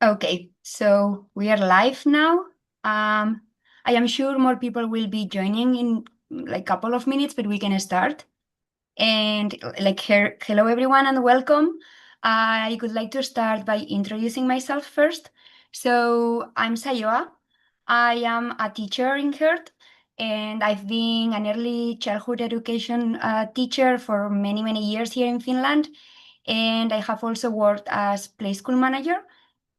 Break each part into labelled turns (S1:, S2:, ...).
S1: Okay, so we are live now. I am sure more people will be joining in like a couple of minutes, but we can start. And hello everyone and welcome. I would like to start by introducing myself first. So I'm Sayoa. I am a teacher in Hurt, and I've been an early childhood education teacher for many years here in Finland. And I have also worked as play school manager.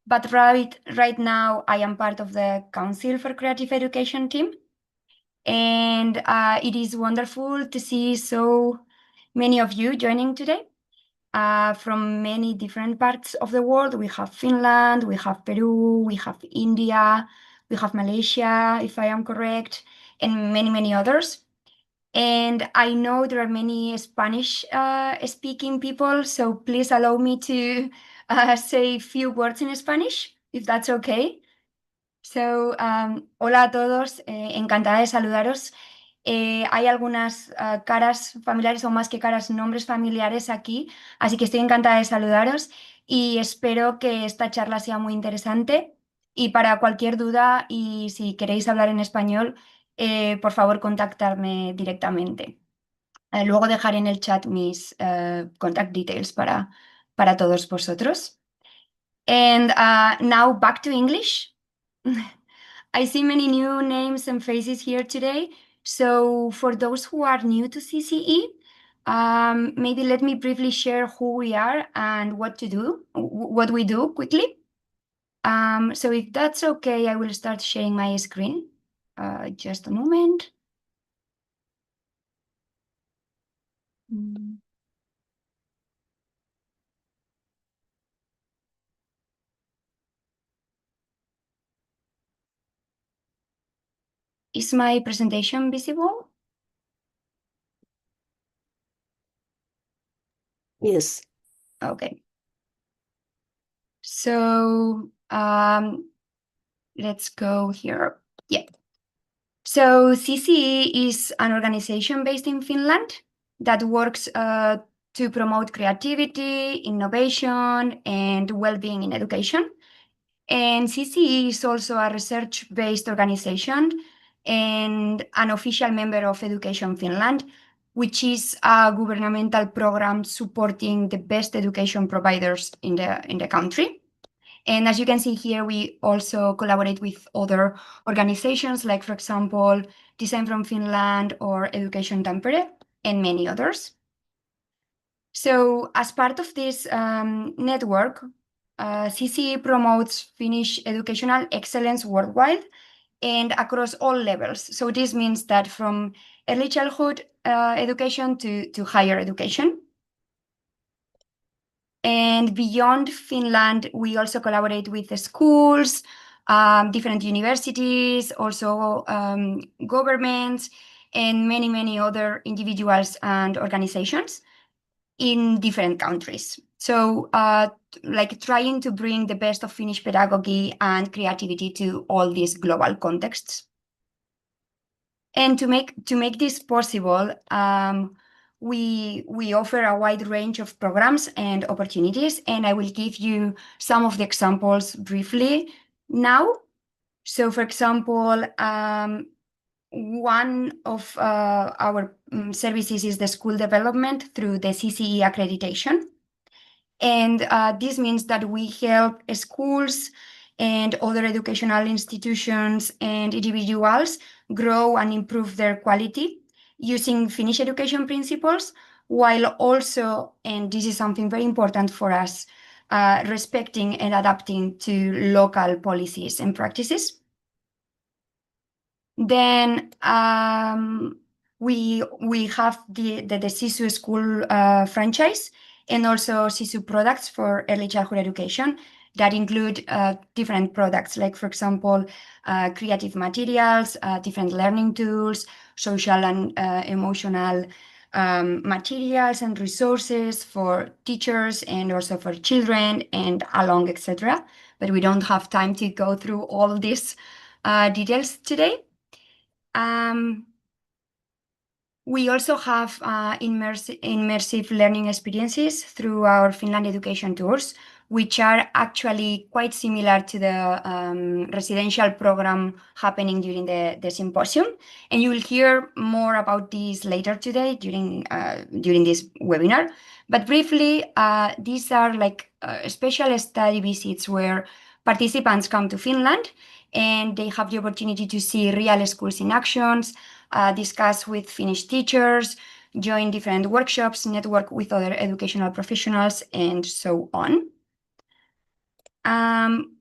S1: But right now, I am part of the Council for Creative Education team. And it is wonderful to see so many of you joining today from many different parts of the world. We have Finland, we have Peru, we have India, we have Malaysia, if I am correct, and many others. And I know there are many Spanish speaking people, so please allow me to say a few words in Spanish, if that's okay. So, hola a todos, encantada de saludaros. Hay algunas caras familiares o más que caras, nombres familiares aquí, así que estoy encantada de saludaros y espero que esta charla sea muy interesante. Y para cualquier duda y si queréis hablar en español, por favor contactarme directamente. Luego dejaré en el chat mis contact details para todos vosotros. And now back to English. I see many new names and faces here today. So for those who are new to CCE, maybe let me briefly share who we are and what we do quickly. So if that's okay, I will start sharing my screen. Just a moment. Is my presentation visible?
S2: Yes.
S1: Okay. So let's go here. Yeah. So CCE is an organization based in Finland that works to promote creativity, innovation, and well-being in education. And CCE is also a research-based organization and an official member of Education Finland, which is a governmental program supporting the best education providers in the country. And as you can see here, we also collaborate with other organizations, like, for example, Design from Finland or Education Tampere, and many others. So as part of this network, CCE promotes Finnish educational excellence worldwide and across all levels. So this means that from early childhood education to higher education. And beyond Finland, we also collaborate with the schools, different universities, also governments, and many other individuals and organizations in different countries. So like trying to bring the best of Finnish pedagogy and creativity to all these global contexts. And to make this possible, we offer a wide range of programs and opportunities, and I will give you some of the examples briefly now. So, for example, one of our services is the school development through the CCE accreditation. And this means that we help schools and other educational institutions and individuals grow and improve their quality using Finnish education principles, while also, and this is something very important for us, respecting and adapting to local policies and practices. Then we have the SISU school franchise, and also SISU products for early childhood education that include different products, like, for example, creative materials, different learning tools, social and emotional materials and resources for teachers and also for children and along, etc. But we don't have time to go through all these details today. We also have immersive learning experiences through our Finland education tours, which are actually quite similar to the residential program happening during the symposium. And you will hear more about this later today during this webinar. But briefly, these are like special study visits where participants come to Finland and they have the opportunity to see real schools in actions, discuss with Finnish teachers, join different workshops, network with other educational professionals, and so on.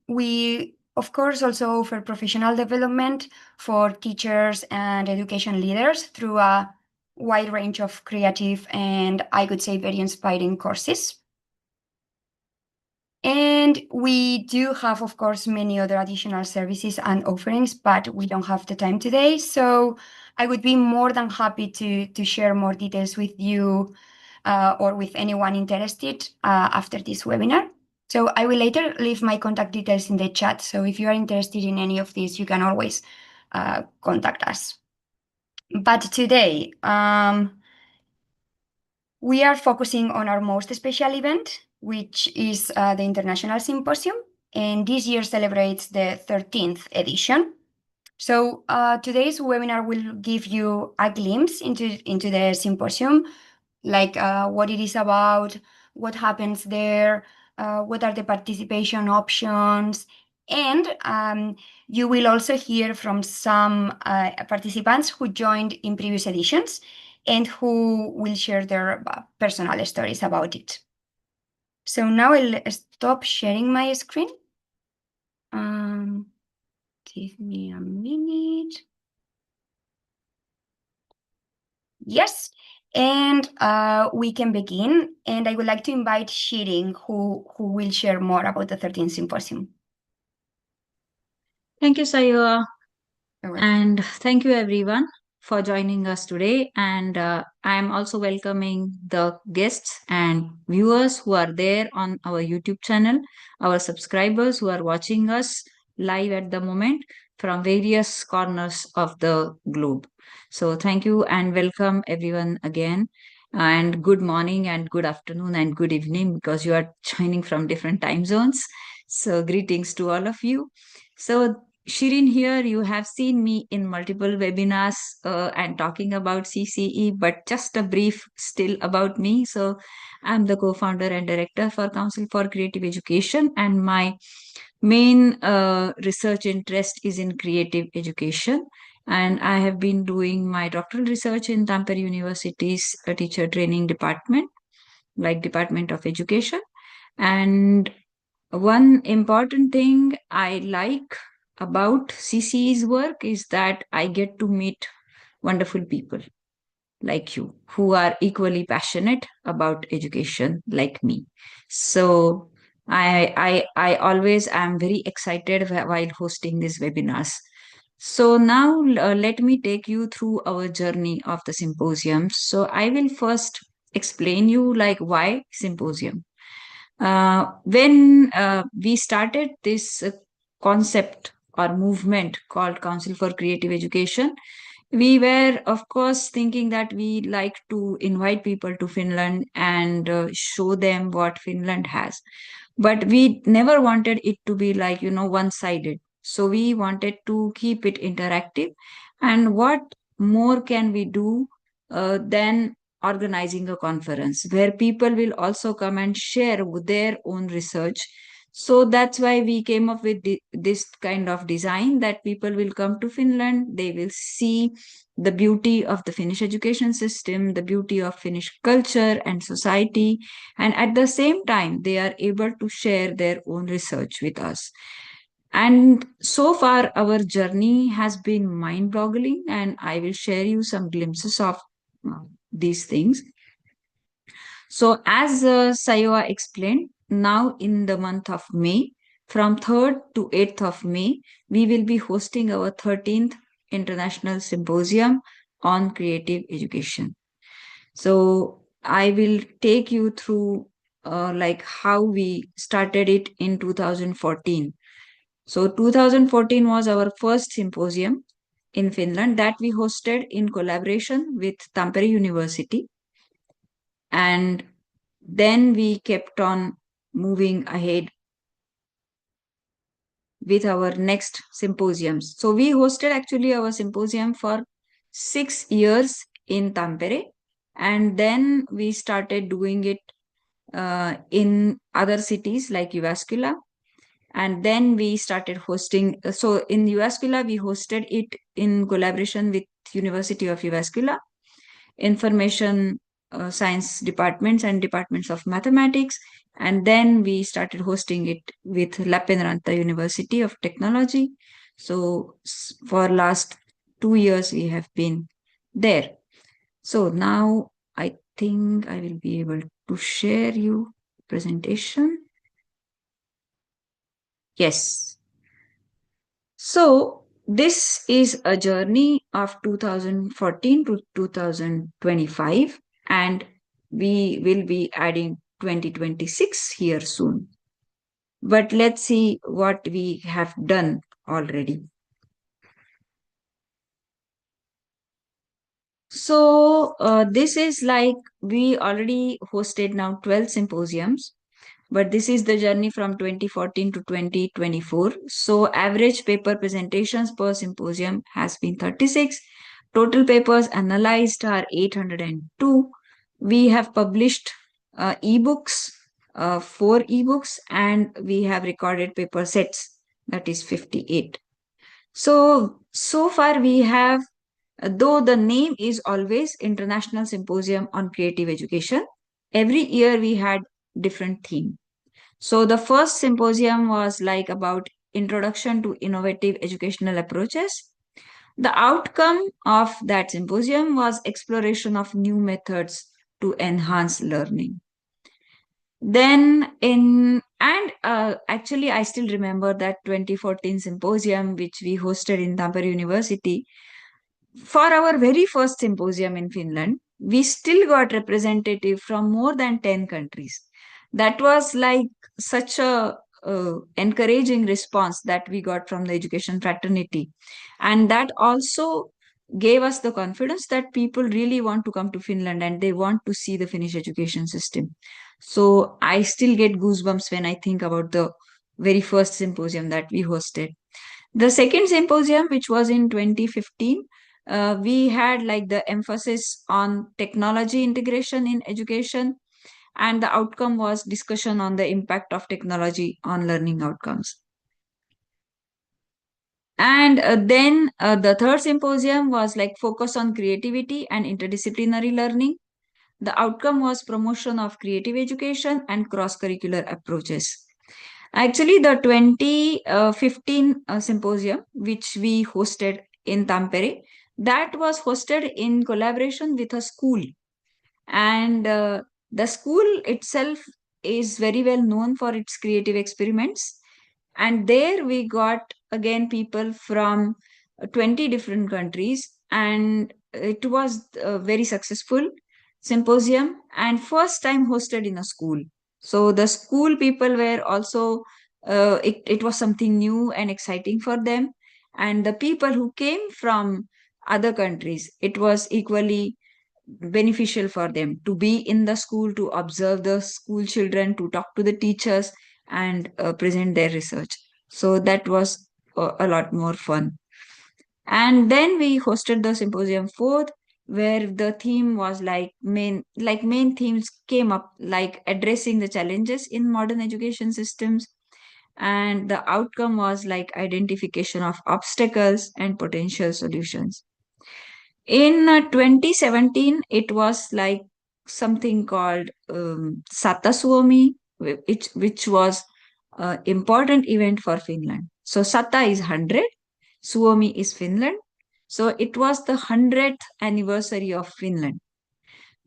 S1: We, of course, also offer professional development for teachers and education leaders through a wide range of creative and, I could say, very inspiring courses. And we do have, of course, many other additional services and offerings, but we don't have the time today. So I would be more than happy to share more details with you or with anyone interested after this webinar. So I will later leave my contact details in the chat. So if you are interested in any of these, you can always contact us. But today, we are focusing on our most special event, which is the International Symposium, and this year celebrates the 13th edition. So today's webinar will give you a glimpse into the symposium, like what it is about, what happens there, what are the participation options, and you will also hear from some participants who joined in previous editions and who will share their personal stories about it. So now I'll stop sharing my screen. Give me a minute. Yes, and we can begin. And I would like to invite Shirin, who will share more about the 13th Symposium.
S2: Thank you, Sayua.
S1: You're welcome.
S2: And thank you, everyone, for joining us today. And I am also welcoming the guests and viewers who are there on our YouTube channel, our subscribers who are watching us live at the moment from various corners of the globe. So, thank you and welcome everyone again. And good morning, and good afternoon, and good evening because you are joining from different time zones. So, greetings to all of you. So, Shirin, here you have seen me in multiple webinars and talking about CCE, but just a brief still about me. So, I'm the co founder and director for Council for Creative Education, and my main research interest is in creative education. And I have been doing my doctoral research in Tampere University's teacher training department, like Department of Education. And one important thing I like about CCE's work is that I get to meet wonderful people like you who are equally passionate about education like me. So I always am very excited while hosting these webinars. So now let me take you through our journey of the symposium. So I will first explain you like why symposium. When we started this concept or movement called Council for Creative Education, we were, of course, thinking that we like to invite people to Finland and show them what Finland has. But we never wanted it to be like, one sided. So we wanted to keep it interactive. And what more can we do than organizing a conference where people will also come and share their own research? So that's why we came up with this kind of design that people will come to Finland, they will see the beauty of the Finnish education system, the beauty of Finnish culture and society, and at the same time, they are able to share their own research with us. And so far, our journey has been mind boggling, and I will share you some glimpses of these things. So, as Sayoa explained, now in the month of May, from 3rd to 8th of May, we will be hosting our 13th International Symposium on Creative Education. So, I will take you through like how we started it in 2014. So, 2014 was our first symposium in Finland that we hosted in collaboration with Tampere University. And then we kept on moving ahead with our next symposiums. So we hosted actually our symposium for 6 years in Tampere, and then we started doing it in other cities like Uvascula, and then we started hosting. So in Uvascula, we hosted it in collaboration with University of Uvascula, information science departments and departments of mathematics, and then we started hosting it with Lapenranta University of Technology. So for last 2 years we have been there. So now I think I will be able to share you presentation. Yes. So this is a journey of 2014 to 2025, and we will be adding 2026 here soon. But let's see what we have done already. So this is like we already hosted now 12 symposiums, but this is the journey from 2014 to 2024. So average paper presentations per symposium has been 36. Total papers analyzed are 802. We have published ebooks, 4 ebooks, and we have recorded paper sets, that is 58. So far we have, though the name is always International Symposium on Creative Education, every year we had different theme. So the first symposium was like about introduction to innovative educational approaches. The outcome of that symposium was exploration of new methods to enhance learning. Then in and actually I still remember that 2014 symposium which we hosted in Tampere University. For our very first symposium in Finland, we still got representative from more than 10 countries. That was like such a encouraging response that we got from the education fraternity. And that also gave us the confidence that people really want to come to Finland and they want to see the Finnish education system. So I still get goosebumps when I think about the very first symposium that we hosted. The second symposium, which was in 2015, we had like the emphasis on technology integration in education, and the outcome was discussion on the impact of technology on learning outcomes. And then the third symposium was like focus on creativity and interdisciplinary learning. The outcome was promotion of creative education and cross curricular approaches. Actually, the 2015 symposium, which we hosted in Tampere, that was hosted in collaboration with a school. And the school itself is very well known for its creative experiments. And there we got again people from 20 different countries, and it was a very successful symposium and first time hosted in a school. So the school people were also, it was something new and exciting for them. And the people who came from other countries, it was equally beneficial for them to be in the school, to observe the school children, to talk to the teachers, and present their research. So that was a lot more fun. And then we hosted the symposium fourth, where the theme was like main themes came up, like addressing the challenges in modern education systems. And the outcome was like identification of obstacles and potential solutions. In 2017, it was like something called Sata Suomi, which was an important event for Finland. So Sata is 100, Suomi is Finland. So it was the 100th anniversary of Finland,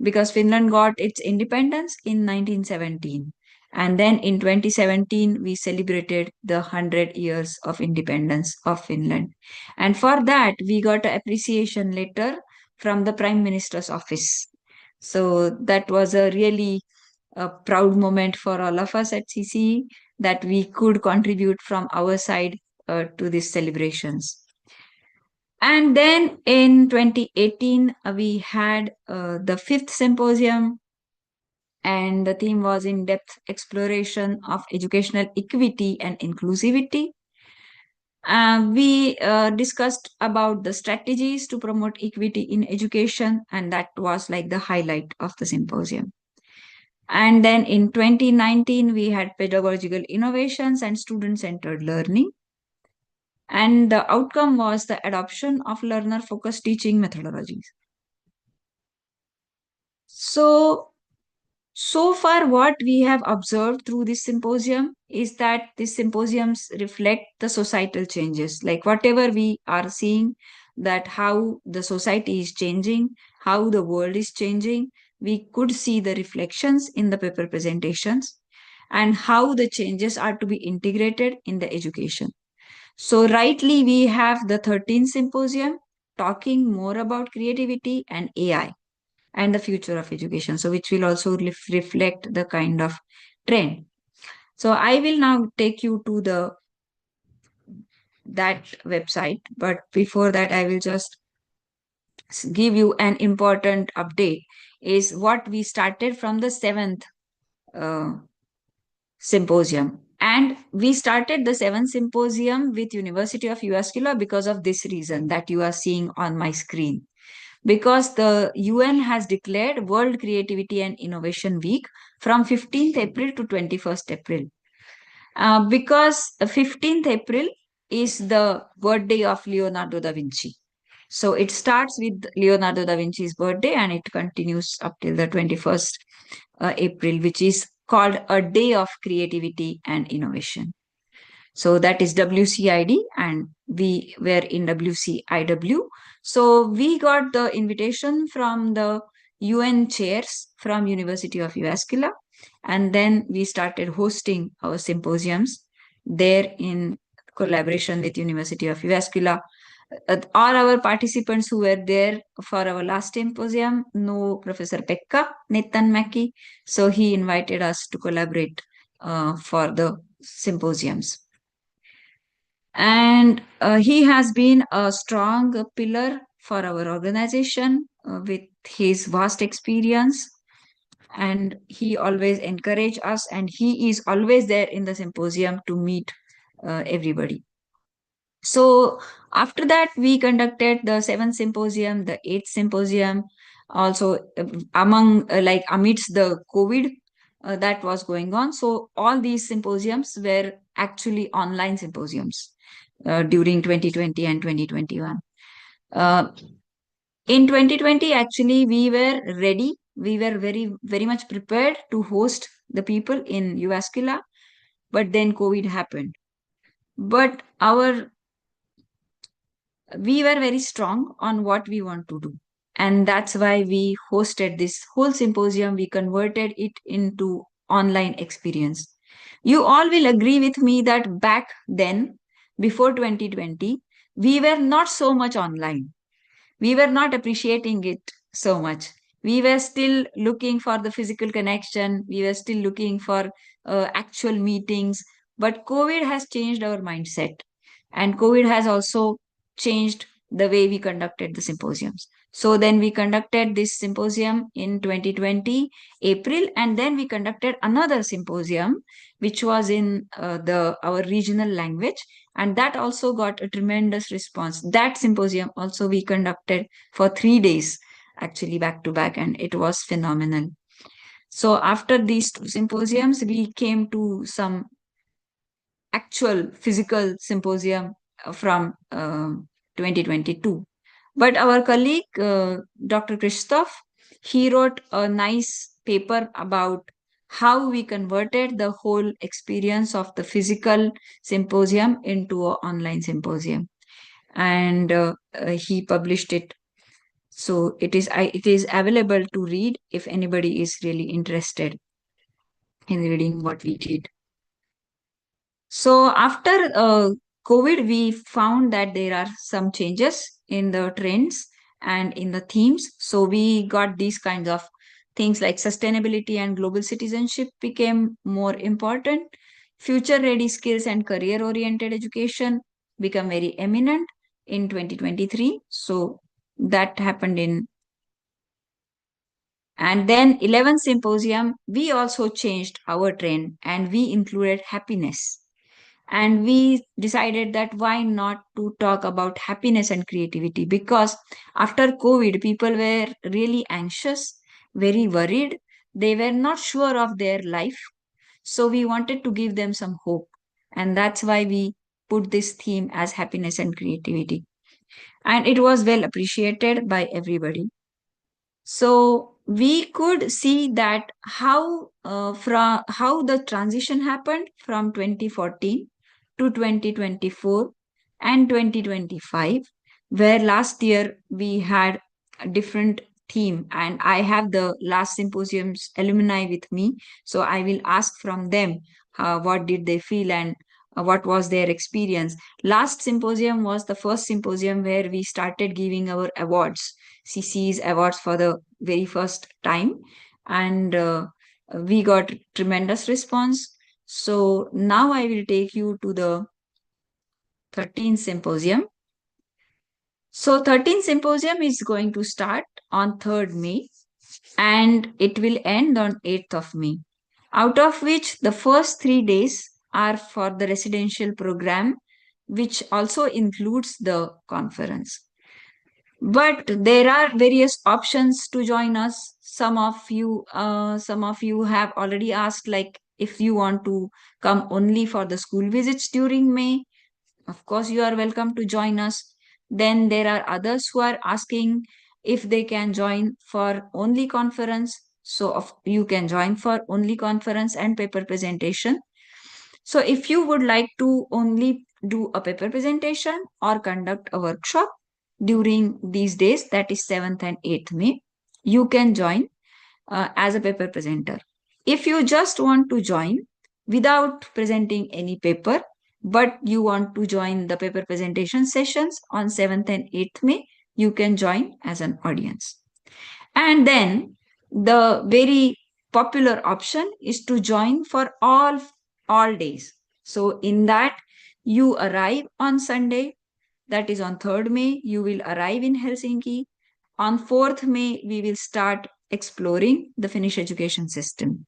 S2: because Finland got its independence in 1917. And then in 2017, we celebrated the 100 years of independence of Finland. And for that, we got an appreciation letter from the Prime Minister's office. So that was a really proud moment for all of us at CCE, that we could contribute from our side to these celebrations. And then in 2018, we had the fifth symposium, And the theme was in-depth exploration of educational equity and inclusivity. We discussed about the strategies to promote equity in education, and that was like the highlight of the symposium. And then in 2019, we had pedagogical innovations and student-centered learning. And the outcome was the adoption of learner-focused teaching methodologies. So far, what we have observed through this symposium is that these symposiums reflect the societal changes, like whatever we are seeing, that how the society is changing, how the world is changing. We could see the reflections in the paper presentations and how the changes are to be integrated in the education. So, rightly, we have the 13th symposium talking more about creativity and AI and the future of education, so which will also reflect the kind of trend. So I will now take you to the that website, but before that I will just give you an important update is what we started from the 7th uh, symposium. And we started the 7th symposium with University of USCula because of this reason that you are seeing on my screen, because the UN has declared World Creativity and Innovation Week from 15th April to 21st April. Because 15th April is the birthday of Leonardo da Vinci. So it starts with Leonardo da Vinci's birthday and it continues up till the 21st April, which is called a day of creativity and innovation. So that is WCID, and we were in WCIW. So we got the invitation from the UN chairs from University of USCula, and then we started hosting our symposiums there in collaboration with University of USCula. All our participants who were there for our last symposium know Professor Pekka Nettanmäki, so he invited us to collaborate for the symposiums. And he has been a strong pillar for our organization with his vast experience. And he always encouraged us, and he is always there in the symposium to meet everybody. So after that, we conducted the 7th symposium, the 8th symposium, also among like amidst the COVID that was going on. So all these symposiums were actually online symposiums during 2020 and 2021. Uh, in 2020, actually, we were ready. We were very much prepared to host the people in USCula, but then COVID happened. But we were very strong on what we want to do. And that's why we hosted this whole symposium. We converted it into online experience. You all will agree with me that back then, before 2020, we were not so much online. We were not appreciating it so much. We were still looking for the physical connection. We were still looking for actual meetings. But COVID has changed our mindset. And COVID has also changed the way we conducted the symposiums. So then we conducted this symposium in 2020, April, and then we conducted another symposium, which was in the our regional language, and that also got a tremendous response. That symposium also we conducted for 3 days, actually back to back, and it was phenomenal. So after these two symposiums, we came to some actual physical symposium from 2022. But our colleague, Dr. Christoph, he wrote a nice paper about how we converted the whole experience of the physical symposium into an online symposium. And he published it. So it is available to read if anybody is really interested in reading what we did. So after COVID, we found that there are some changes in the trends and in the themes. So we got these kinds of things like sustainability and global citizenship became more important. Future ready skills and career oriented education become very eminent in 2023. So that happened in And then 11th symposium, we also changed our trend and we included happiness. And we decided that why not to talk about happiness and creativity, because after COVID, people were really anxious, very worried. They were not sure of their life. So we wanted to give them some hope. And that's why we put this theme as happiness and creativity. And it was well appreciated by everybody. So we could see that how the transition happened from 2014 to 2024 and 2025, where last year we had a different theme, and I have the last symposium's alumni with me, so I will ask from them what did they feel and what was their experience. Last symposium was the first symposium where we started giving our awards, CC's awards, for the very first time, and we got tremendous response. So now I will take you to the 13th symposium. So 13th symposium is going to start on 3rd May and it will end on 8th of May. Out of which the first 3 days are for the residential program, which also includes the conference. But there are various options to join us. Some of you have already asked, like, if you want to come only for the school visits during May, of course you are welcome to join us. Then there are others who are asking if they can join for only conference. So you can join for only conference and paper presentation. So if you would like to only do a paper presentation or conduct a workshop during these days, that is 7th and 8th May, you can join as a paper presenter. If you just want to join without presenting any paper, but you want to join the paper presentation sessions on 7th and 8th May, you can join as an audience. And then the very popular option is to join for all days. So in that, you arrive on Sunday, that is on 3rd May, you will arrive in Helsinki. On 4th May, we will start exploring the Finnish education system.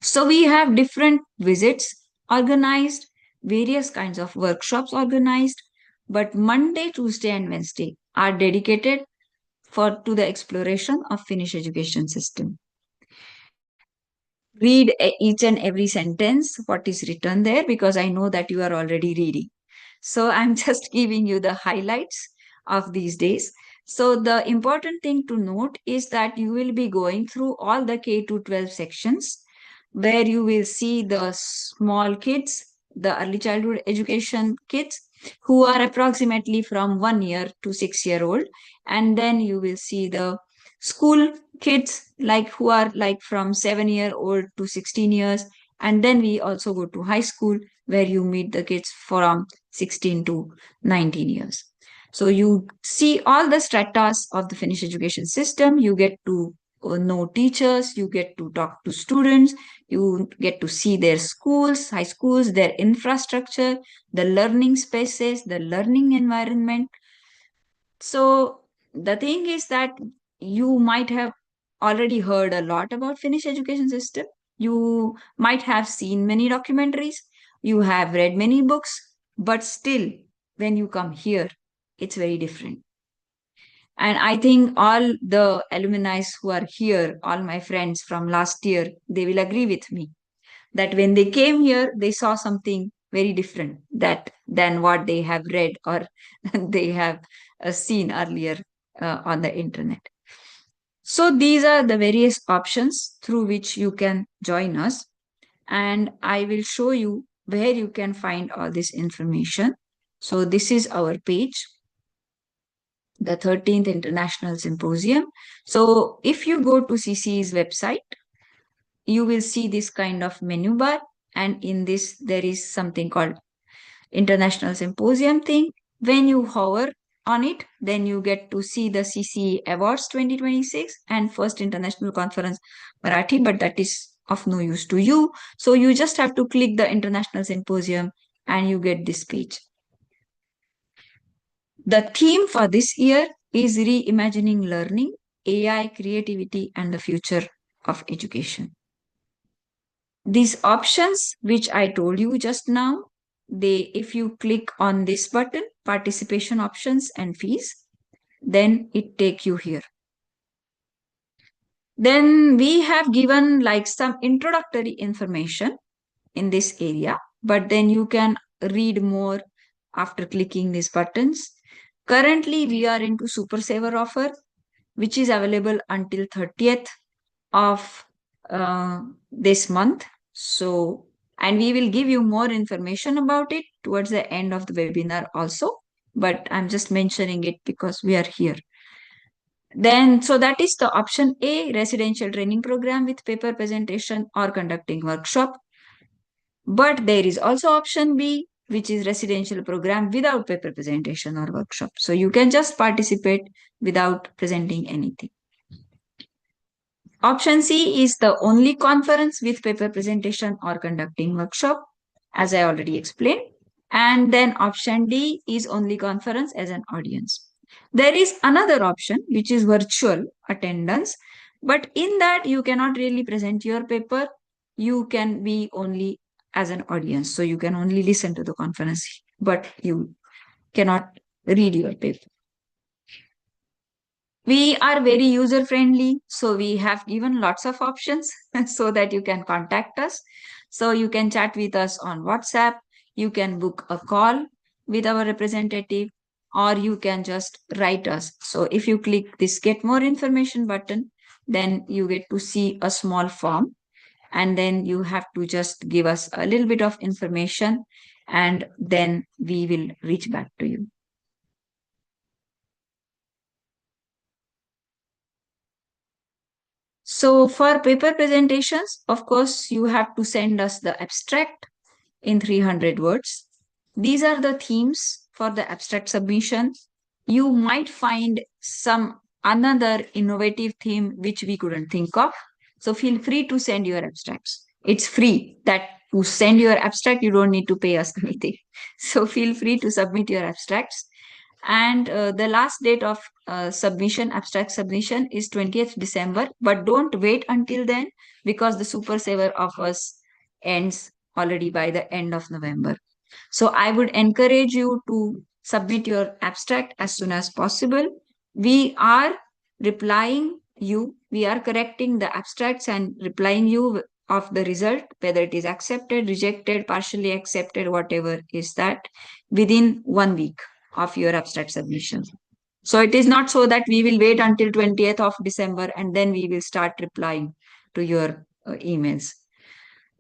S2: So we have different visits organized, various kinds of workshops organized, but Monday, Tuesday, and Wednesday are dedicated for to the exploration of Finnish education system. Read each and every sentence, what is written there, because I know that you are already reading. So I'm just giving you the highlights of these days. So the important thing to note is that you will be going through all the K to 12 sections where you will see the small kids, the early childhood education kids who are approximately from 1 year to 6 year old. And then you will see the school kids, like who are like from 7 year old to 16 years. And then we also go to high school where you meet the kids from 16 to 19 years. So you see all the stratas of the Finnish education system. You get to know teachers, you get to talk to students, you get to see their schools, high schools, their infrastructure, the learning spaces, the learning environment. So the thing is that you might have already heard a lot about Finnish education system. You might have seen many documentaries. You have read many books, but still, when you come here, it's very different. And I think all the alumni who are here, all my friends from last year, they will agree with me that when they came here, they saw something very different than what they have read or they have seen earlier on the internet. So these are the various options through which you can join us. And I will show you where you can find all this information. So this is our page, the 13th International Symposium. So if you go to CC's website, you will see this kind of menu bar. And in this, there is something called International Symposium thing. When you hover on it, then you get to see the CC Awards 2026 and First International Conference Marathi, but that is of no use to you. So you just have to click the International Symposium and you get this page. The theme for this year is reimagining learning AI, creativity, and the future of education. These options, which I told you just now, if you click on this button, participation options and fees, then it take you here. Then we have given like some introductory information in this area, but then you can read more after clicking these buttons. Currently, we are into Super Saver offer, which is available until 30th of this month. So, and we will give you more information about it towards the end of the webinar also. But I'm just mentioning it because we are here. Then, so that is the option A, residential training program with paper presentation or conducting workshop. But there is also option B, which is residential program without paper presentation or workshop. So you can just participate without presenting anything. Option C is the only conference with paper presentation or conducting workshop, as I already explained. And then option D is only conference as an audience. There is another option, which is virtual attendance, but in that you cannot really present your paper. You can be only as an audience. So you can only listen to the conference, but you cannot read your paper. We are very user friendly, so we have given lots of options so that you can contact us. So you can chat with us on WhatsApp, you can book a call with our representative, or you can just write us. So if you click this get more information button, then you get to see a small form, and then you have to just give us a little bit of information, and then we will reach back to you. So for paper presentations, of course, you have to send us the abstract in 300 words. These are the themes for the abstract submission. You might find some another innovative theme which we couldn't think of. So feel free to send your abstracts. It's free that to send your abstract, you don't need to pay us anything. So feel free to submit your abstracts. And the last date of submission, abstract submission, is 20th December. But don't wait until then, because the Super Saver offers ends already by the end of November. So I would encourage you to submit your abstract as soon as possible. We are replying you, we are correcting the abstracts and replying you of the result, whether it is accepted, rejected, partially accepted, whatever is that, within 1 week of your abstract submission. So it is not so that we will wait until 20th of December and then we will start replying to your emails.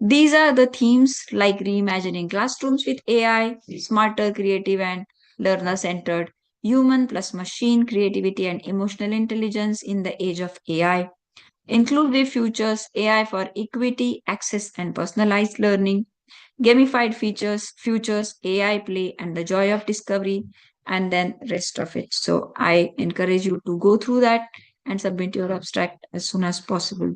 S2: These are the themes like reimagining classrooms with AI, smarter, creative, and learner centered, human plus machine, creativity, and emotional intelligence in the age of AI, inclusive futures, AI for equity, access, and personalized learning, gamified futures, AI play, and the joy of discovery, and then rest of it. So I encourage you to go through that and submit your abstract as soon as possible.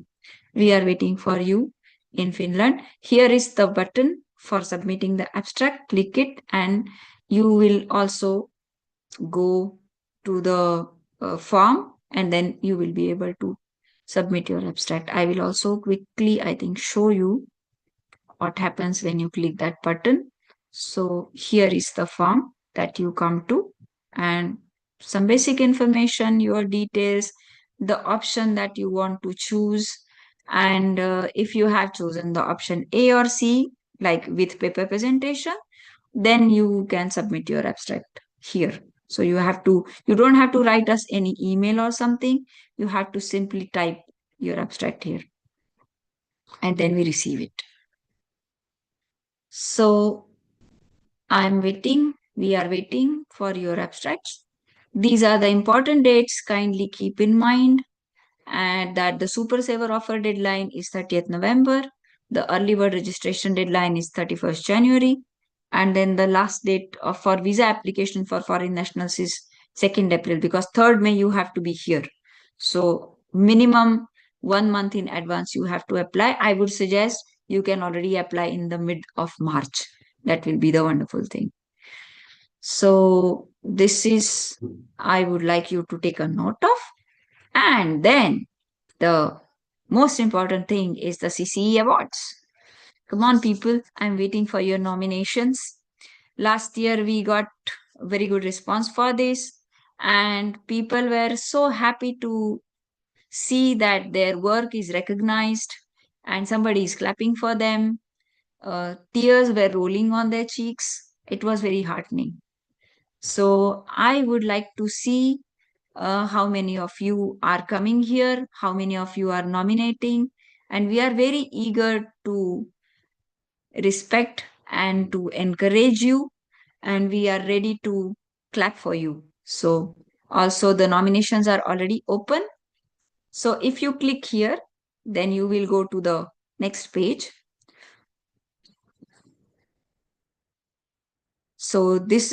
S2: We are waiting for you in Finland. Here is the button for submitting the abstract. Click it, and you will also go to the form, and then you will be able to submit your abstract. I will also quickly, I think, show you what happens when you click that button. So here is the form that you come to, and some basic information, your details, the option that you want to choose, and if you have chosen the option A or C, like with paper presentation, then you can submit your abstract here. So you don't have to write us any email or something. You have to simply type your abstract here, and then we receive it. So I'm waiting. We are waiting for your abstracts. These are the important dates. Kindly keep in mind, and that the Super Saver offer deadline is 30th November. The early bird registration deadline is 31st January. And then the last date for visa application for foreign nationals is 2nd April, because 3rd May you have to be here. So minimum 1 month in advance you have to apply. I would suggest you can already apply in the mid of March. That will be the wonderful thing. So this is, I would like you to take a note of. And then the most important thing is the CCE awards. Come on, people, I'm waiting for your nominations. Last year, we got very good response for this, and people were so happy to see that their work is recognized and somebody is clapping for them. Tears were rolling on their cheeks. It was very heartening. So, I would like to see how many of you are coming here, how many of you are nominating, and we are very eager to respect and to encourage you, and we are ready to clap for you. So, also the nominations are already open. So, if you click here, then you will go to the next page. So, these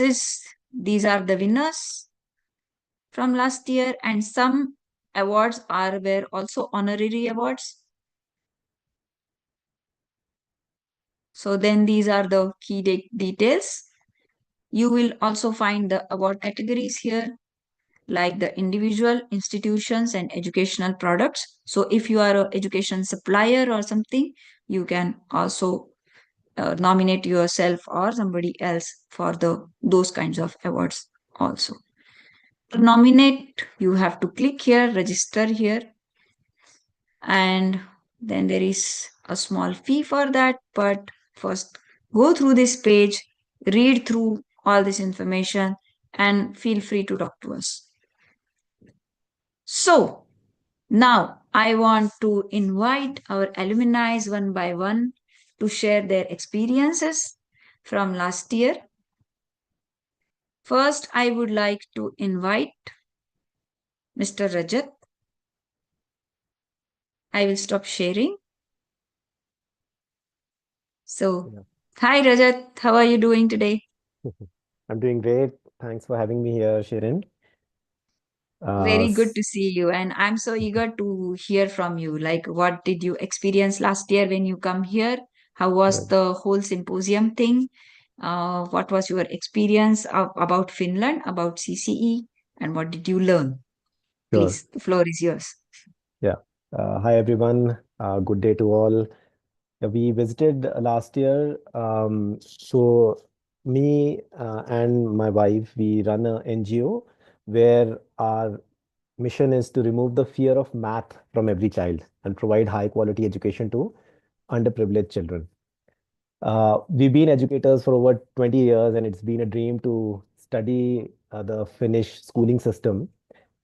S2: are the winners from last year, and some awards are were also honorary awards. So then these are the key details. You will also find the award categories here, like the individual, institutions, and educational products. So if you are an education supplier or something, you can also nominate yourself or somebody else for the those kinds of awards also. To nominate, you have to click here, register here, and then there is a small fee for that. But first, go through this page, read through all this information, and feel free to talk to us. So, now I want to invite our alumni one by one to share their experiences from last year. First, I would like to invite Mr. Rajat. I will stop sharing. So,
S3: Yeah.
S2: hi Rajat, how are you doing today?
S3: I'm doing great. Thanks for having me here, Shirin.
S2: Very good
S3: S-
S2: to see you, and I'm so eager to hear from you. Like, what did you experience last year when you come here? How was
S3: right,
S2: the whole symposium thing? What was your experience about Finland, about CCE, and what did you learn?
S3: sure.
S2: Please, the floor is yours.
S3: Yeah. Hi, everyone. Good day to all. Yeah, we visited last year. So me and my wife, we run a NGO where our mission is to remove the fear of math from every child and provide high quality education to underprivileged children. We've been educators for over 20 years, and it's been a dream to study the Finnish schooling system.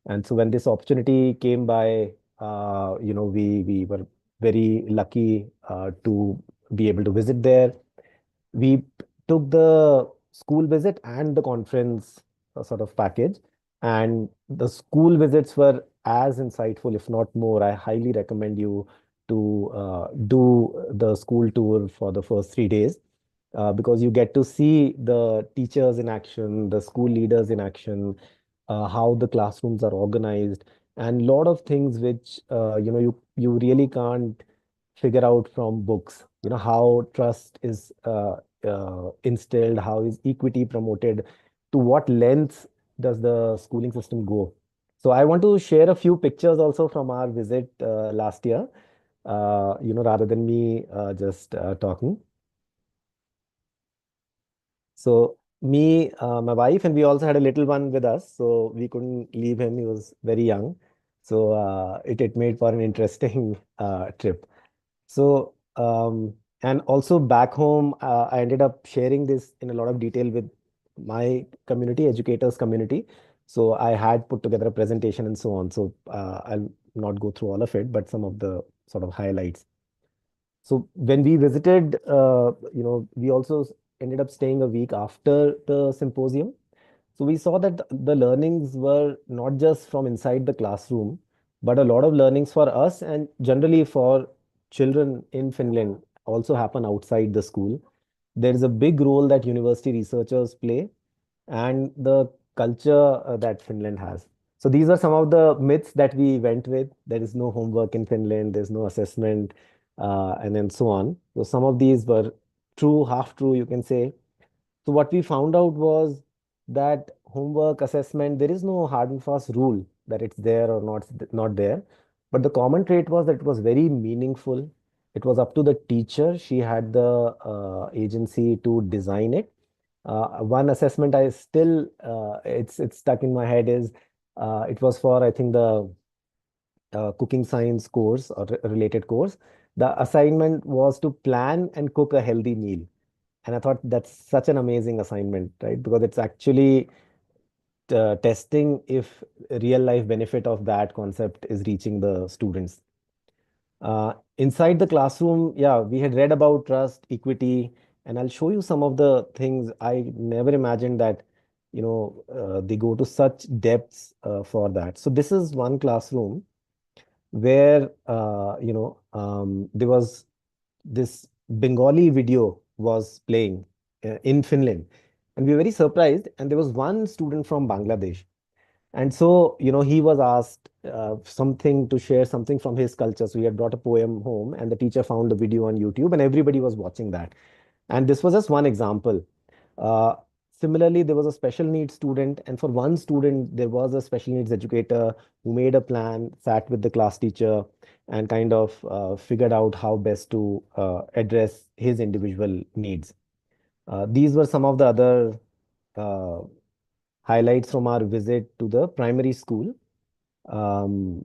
S3: And so when this opportunity came by, we were very lucky to be able to visit there. We took the school visit and the conference sort of package, and the school visits were as insightful, if not more. I highly recommend you to do the school tour for the first 3 days, because you get to see the teachers in action, the school leaders in action, how the classrooms are organized, and lot of things which you really can't figure out from books. You know how trust is instilled, how is equity promoted, to what lengths does the schooling system go. So I want to share a few pictures also from our visit last year, rather than me just talking. So me, my wife, and we also had a little one with us, so we couldn't leave him. He was very young, so it made for an interesting trip. So and also back home, I ended up sharing this in a lot of detail with my community, educators community. So I had put together a presentation and so on. So I'll not go through all of it, but some of the sort of highlights. So when we visited, we also ended up staying a week after the symposium. So we saw that the learnings were not just from inside the classroom, but a lot of learnings for us and generally for children in Finland also happen outside the school. There is a big role that university researchers play and the culture that Finland has. So these are some of the myths that we went with. There is no homework in Finland, there's no assessment, and then so on. So some of these were true, half true, you can say. So what we found out was that homework assessment, there is no hard and fast rule. that it's there or not there. But the common trait was that it was very meaningful. It was up to the teacher. She had the agency to design it. One assessment I still it's stuck in my head is it was for, I think, the cooking science course or related course. The assignment was to plan and cook a healthy meal. And I thought that's such an amazing assignment, right? Because it's actually testing if real life benefit of that concept is reaching the students. Inside the classroom, yeah, we had read about trust, equity, and I'll show you some of the things I never imagined that, they go to such depths for that. So this is one classroom where, there was this Bengali video was playing in Finland, and we were very surprised. And there was one student from Bangladesh, and so, he was asked something to share something from his culture. So he had brought a poem home, and the teacher found the video on YouTube, and everybody was watching that. And this was just one example. Uh, Similarly, there was a special needs student, and for one student, there was a special needs educator who made a plan, sat with the class teacher, and kind of figured out how best to address his individual needs. These were some of the other uh, highlights from our visit to the primary school. Um,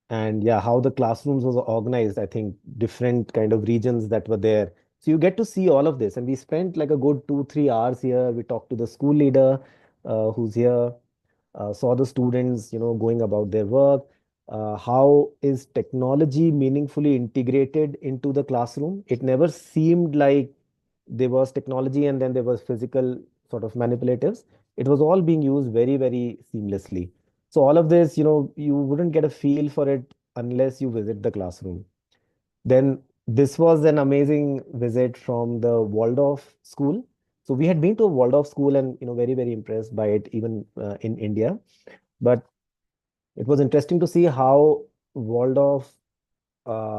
S3: and yeah, how the classrooms was organized, I think different kind of regions that were there. So you get to see all of this. And we spent like a good 2, 3 hours here. We talked to the school leader who's here, saw the students, going about their work. How is technology meaningfully integrated into the classroom? It never seemed like there was technology and then there was physical sort of manipulatives. It was all being used very, very seamlessly. So all of this, you wouldn't get a feel for it unless you visit the classroom. Then this was an amazing visit from the Waldorf school. So we had been to a Waldorf school and, very, very impressed by it, even in India. But it was interesting to see how Waldorf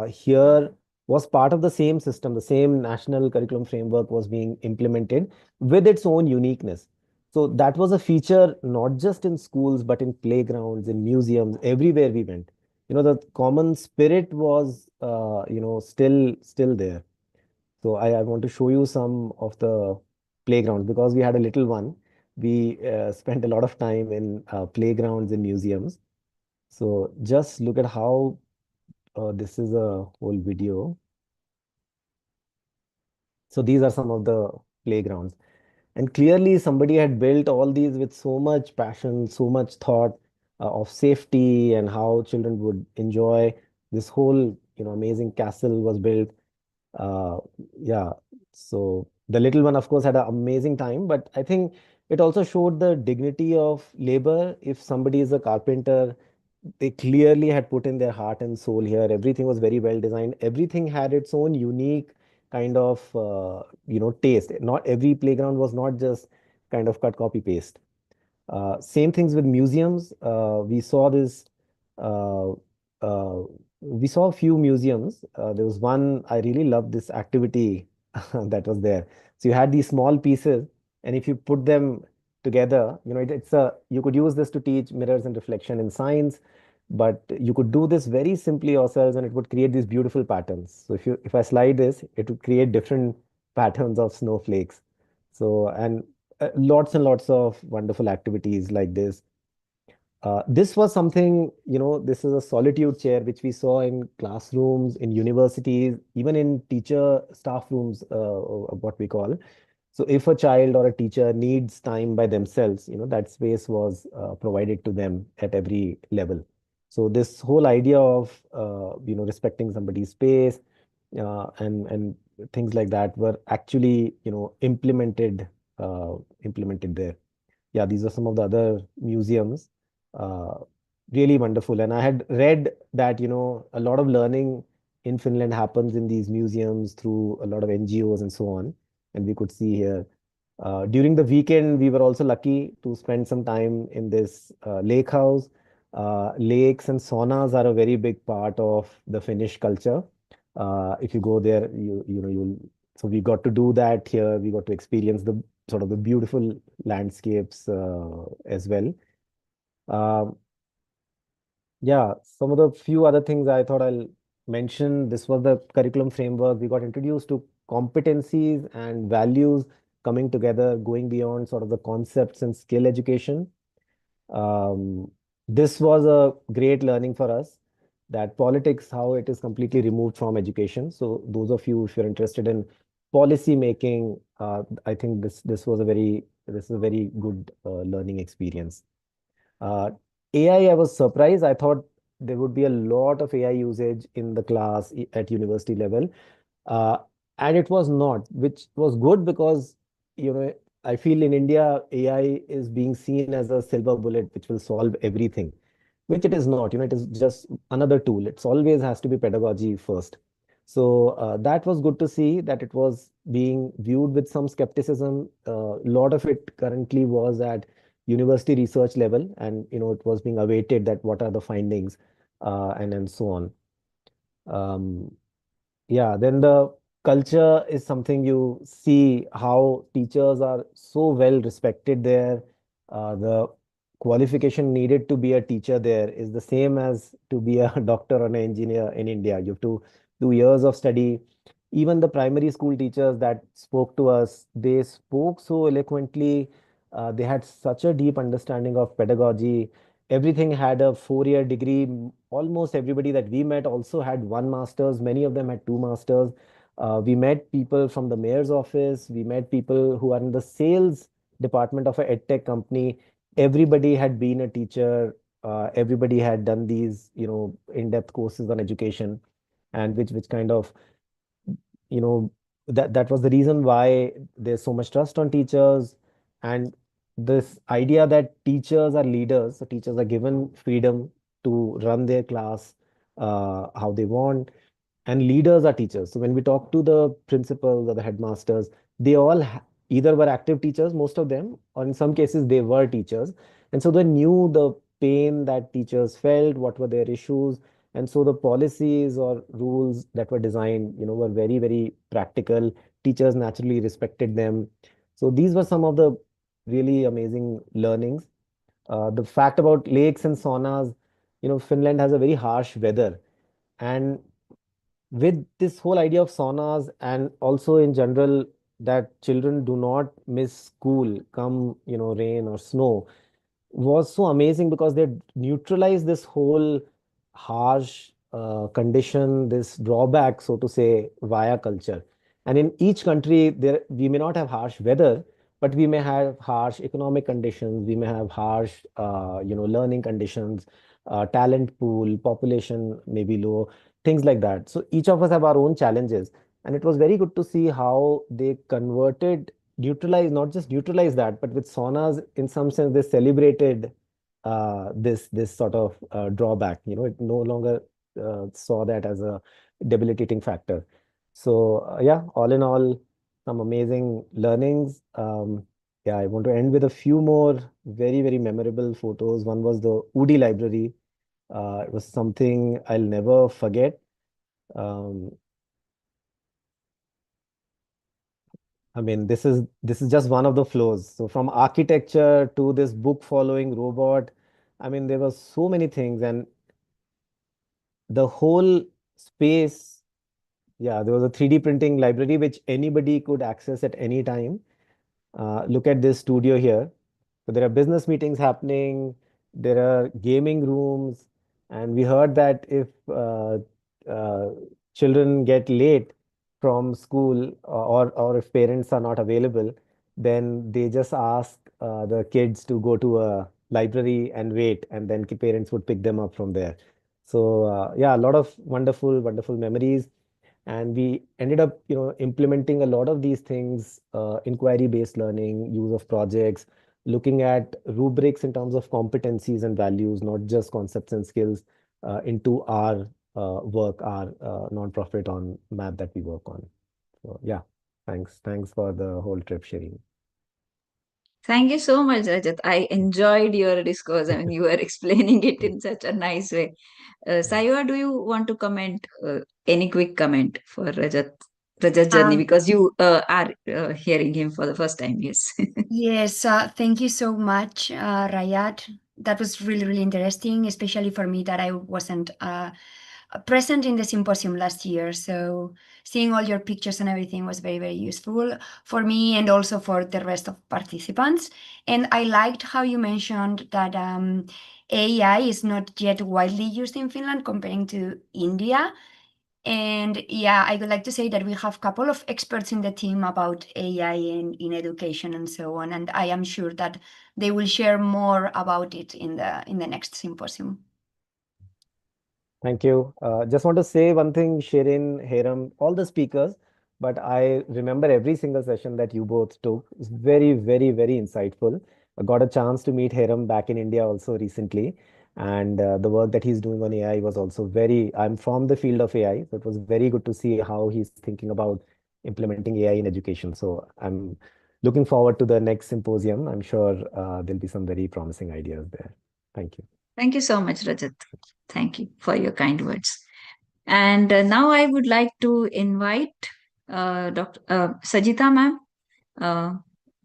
S3: here was part of the same system. The same national curriculum framework was being implemented with its own uniqueness. So that was a feature not just in schools, but in playgrounds, in museums, everywhere we went. The common spirit was, still there. So I want to show you some of the playgrounds because we had a little one. We spent a lot of time in playgrounds and museums. So just look at how this is a whole video. So these are some of the playgrounds. And clearly somebody had built all these with so much passion, so much thought of safety and how children would enjoy. This whole, amazing castle was built. Uh, yeah. So the little one, of course, had an amazing time, but I think it also showed the dignity of labor. If somebody is a carpenter, they clearly had put in their heart and soul here. Everything was very well designed. Everything had its own unique kind of, taste. Not every playground was not just kind of cut, copy, paste. Same things with museums. We saw this. Uh, uh, we saw a few museums. There was one I really loved this activity that was there. So you had these small pieces, and if you put them together, it's a you could use this to teach mirrors and reflection in science, but you could do this very simply yourselves, and it would create these beautiful patterns. So if I slide this, it would create different patterns of snowflakes. So and lots and lots of wonderful activities like this. This was something, this is a solitude chair which we saw in classrooms, in universities, even in teacher staff rooms, what we call. So if a child or a teacher needs time by themselves, that space was provided to them at every level. So this whole idea of, respecting somebody's space and things like that were actually, implemented there. Yeah, these are some of the other museums. Uh, Really wonderful. And I had read that, a lot of learning in Finland happens in these museums through a lot of NGOs and so on. And we could see here. During the weekend, we were also lucky to spend some time in this lake house. Lakes and saunas are a very big part of the Finnish culture. If you go there, you'll. So we got to do that here. We got to experience the sort of the beautiful landscapes as well. Um, Yeah, some of the few other things I thought I'll mention. This was the curriculum framework. We got introduced to competencies and values coming together, going beyond sort of the concepts and skill education. Um, this was a great learning for us, that politics, how it is completely removed from education. So those of you, if you're interested in policy making, I think this is a very good learning experience. Uh, AI, I was surprised. I thought there would be a lot of AI usage in the class at university level, uh, and it was not, which was good because, you know, I feel in India, AI is being seen as a silver bullet which will solve everything, which it is not. You know, it is just another tool. It's always has to be pedagogy first. So that was good to see that it was being viewed with some skepticism. A lot of it currently was at university research level, and it was being awaited that what are the findings, and so on. Um, yeah, then the culture is something you see how teachers are so well respected there. The qualification needed to be a teacher there is the same as to be a doctor or an engineer in India. You have to do years of study. Even the primary school teachers that spoke to us, they spoke so eloquently. They had such a deep understanding of pedagogy. Everything had a 4-year degree. Almost everybody that we met also had one master's. Many of them had two masters. We met people from the mayor's office. We met people who are in the sales department of a edtech company. Everybody had been a teacher. Everybody had done these, in-depth courses on education, and which kind of, you know that was the reason why there's so much trust on teachers. And this idea that teachers are leaders, so teachers are given freedom to run their class how they want, and leaders are teachers. So when we talk to the principals or the headmasters, they all either were active teachers, most of them, or in some cases they were teachers. And so they knew the pain that teachers felt, what were their issues. And so the policies or rules that were designed, were very, very practical. Teachers naturally respected them. So these were some of the really amazing learnings. The fact about lakes and saunas, Finland has a very harsh weather. And with this whole idea of saunas, and also in general that children do not miss school come rain or snow, was so amazing because they neutralized this whole harsh condition, this drawback, so to say, via culture. And in each country, there we may not have harsh weather, but we may have harsh economic conditions. We may have harsh, learning conditions, talent pool, population may be low, things like that. So each of us have our own challenges, and it was very good to see how they converted, neutralize, not just neutralize that, but with saunas, in some sense, they celebrated this sort of drawback. It no longer saw that as a debilitating factor. So yeah, all in all, some amazing learnings. Yeah, I want to end with a few more very, very memorable photos. One was the Udi library. It was something I'll never forget. Um, I mean, this is just one of the flows. So from architecture to this book following robot, I mean, there were so many things, and the whole space. Yeah, there was a 3D printing library which anybody could access at any time. Look at this studio here. So there are business meetings happening, there are gaming rooms, and we heard that if uh, children get late from school, or if parents are not available, then they just ask the kids to go to a library and wait, and then parents would pick them up from there. So yeah, a lot of wonderful, wonderful memories. And we ended up implementing a lot of these things, inquiry based learning, use of projects, looking at rubrics in terms of competencies and values, not just concepts and skills, into our work, our nonprofit on map that we work on. So yeah, thanks for the whole trip, Shireen.
S2: Thank you so much, Rajat. I enjoyed your discourse. I mean, you were explaining it in such a nice way. Saiva, do you want to comment any quick comment for Rajat journey,
S1: Um,
S2: because you are hearing him for the first time? Yes.
S1: yes, thank you so much, Rayat. that was really, really interesting, especially for me that I wasn't present in the symposium last year. So seeing all your pictures and everything was very, very useful for me and also for the rest of participants. And I liked how you mentioned that AI is not yet widely used in Finland comparing to India. And yeah, I would like to say that we have a couple of experts in the team about AI in education and so on. And I am sure that they will share more about it in the next symposium.
S3: Thank you. Just want to say one thing, Shirin, Hiram, all the speakers, but I remember every single session that you both took. It's very, very, very insightful. I got a chance to meet Hiram back in India also recently, and the work that he's doing on AI was also very. I'm from the field of AI, so it was very good to see how he's thinking about implementing AI in education. So I'm looking forward to the next symposium. I'm sure there'll be some very promising ideas there. Thank you.
S2: Thank you so much, Rajat. Thank you for your kind words. And now I would like to invite Dr. Sajita ma'am. Uh,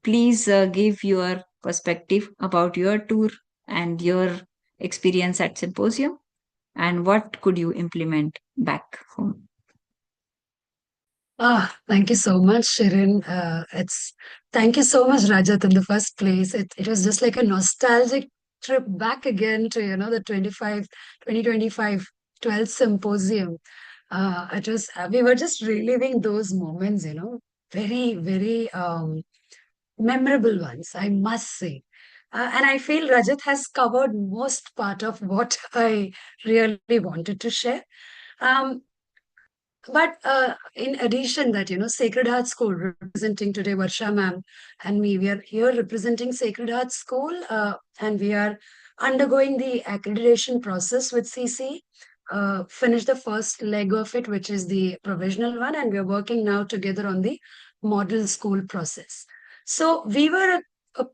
S2: please give your perspective about your tour and your experience at Symposium and what could you implement back home.
S4: Thank you so much, Shirin. Thank you so much, Rajat, in the first place. It was just like a nostalgic trip back again to, the 2025 12th symposium. We were just reliving those moments, very, very memorable ones, I must say. And I feel Rajat has covered most part of what I really wanted to share. Um, but in addition that, Sacred Heart School representing today Varsha ma'am and me, we are here representing Sacred Heart School and we are undergoing the accreditation process with CC. Finished the first leg of it, which is the provisional one, and we are working now together on the model school process. So we were a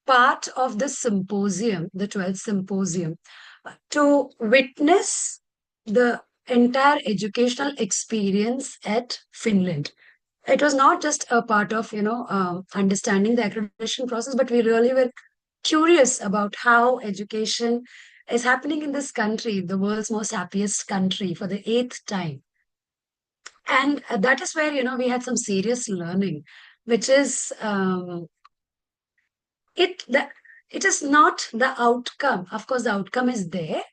S4: part of the symposium, the 12th symposium, to witness the entire educational experience at Finland. It was not just a part of, understanding the accreditation process, but we really were curious about how education is happening in this country, the world's most happiest country, for the eighth time. And that is where, we had some serious learning, which is it is not the outcome. Of course, the outcome is there,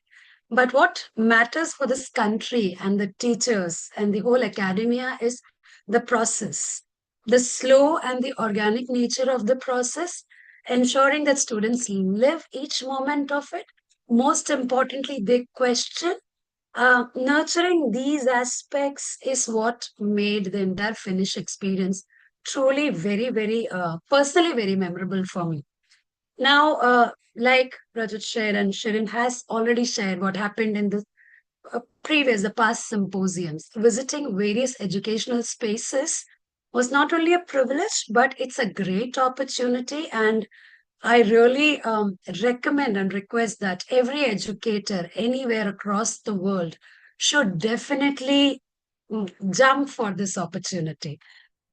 S4: but what matters for this country and the teachers and the whole academia is the process, the slow and the organic nature of the process, ensuring that students live each moment of it. Most importantly, they question. Nurturing these aspects is what made the entire Finnish experience truly very, very personally very memorable for me. Now, like Rajat shared and Shirin has already shared what happened in the past symposiums, visiting various educational spaces was not only a privilege, but it's a great opportunity. And I really recommend and request that every educator anywhere across the world should definitely jump for this opportunity.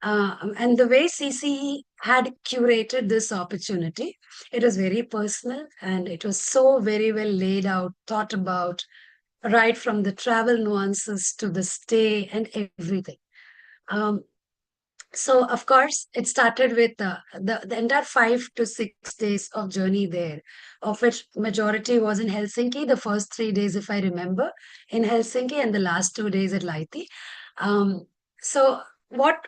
S4: And the way CCE had curated this opportunity, it was very personal and it was so very well laid out, thought about, right from the travel nuances to the stay and everything. So, of course, it started with the entire 5 to 6 days of journey there, of which majority was in Helsinki, the first 3 days, if I remember, in Helsinki, and the last 2 days at Laiti. So, what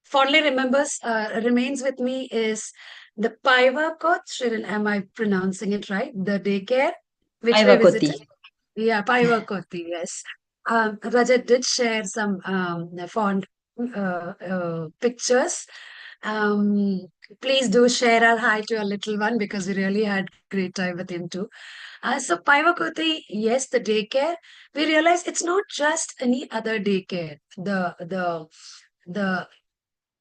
S4: fondly remains with me is the Paivakot, Shirin, am I pronouncing it right? The daycare, which we
S2: Aivakoti.
S4: visited. Yeah, Paivakoti, yes. Rajat did share some fond pictures. Um, Please do share our hi to our little one because we really had great time with him too. So Paivakoti, yes, the daycare. We realize it's not just any other daycare. The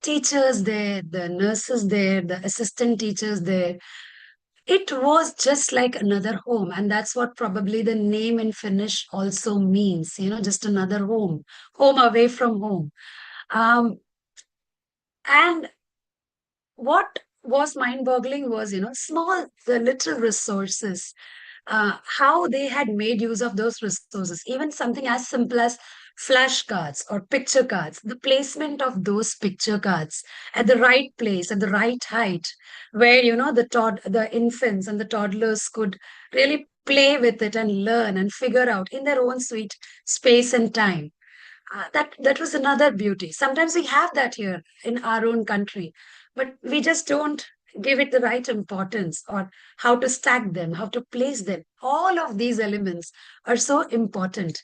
S4: teachers there, the nurses there, the assistant teachers there. It was just like another home. And that's what probably the name in Finnish also means, just another home away from home. And what was mind-boggling was, the little resources, how they had made use of those resources, even something as simple as flashcards or picture cards, the placement of those picture cards at the right place, at the right height, where, the infants and the toddlers could really play with it and learn and figure out in their own sweet space and time. That was another beauty. Sometimes we have that here in our own country, but we just don't give it the right importance, or how to stack them, how to place them. All of these elements are so important.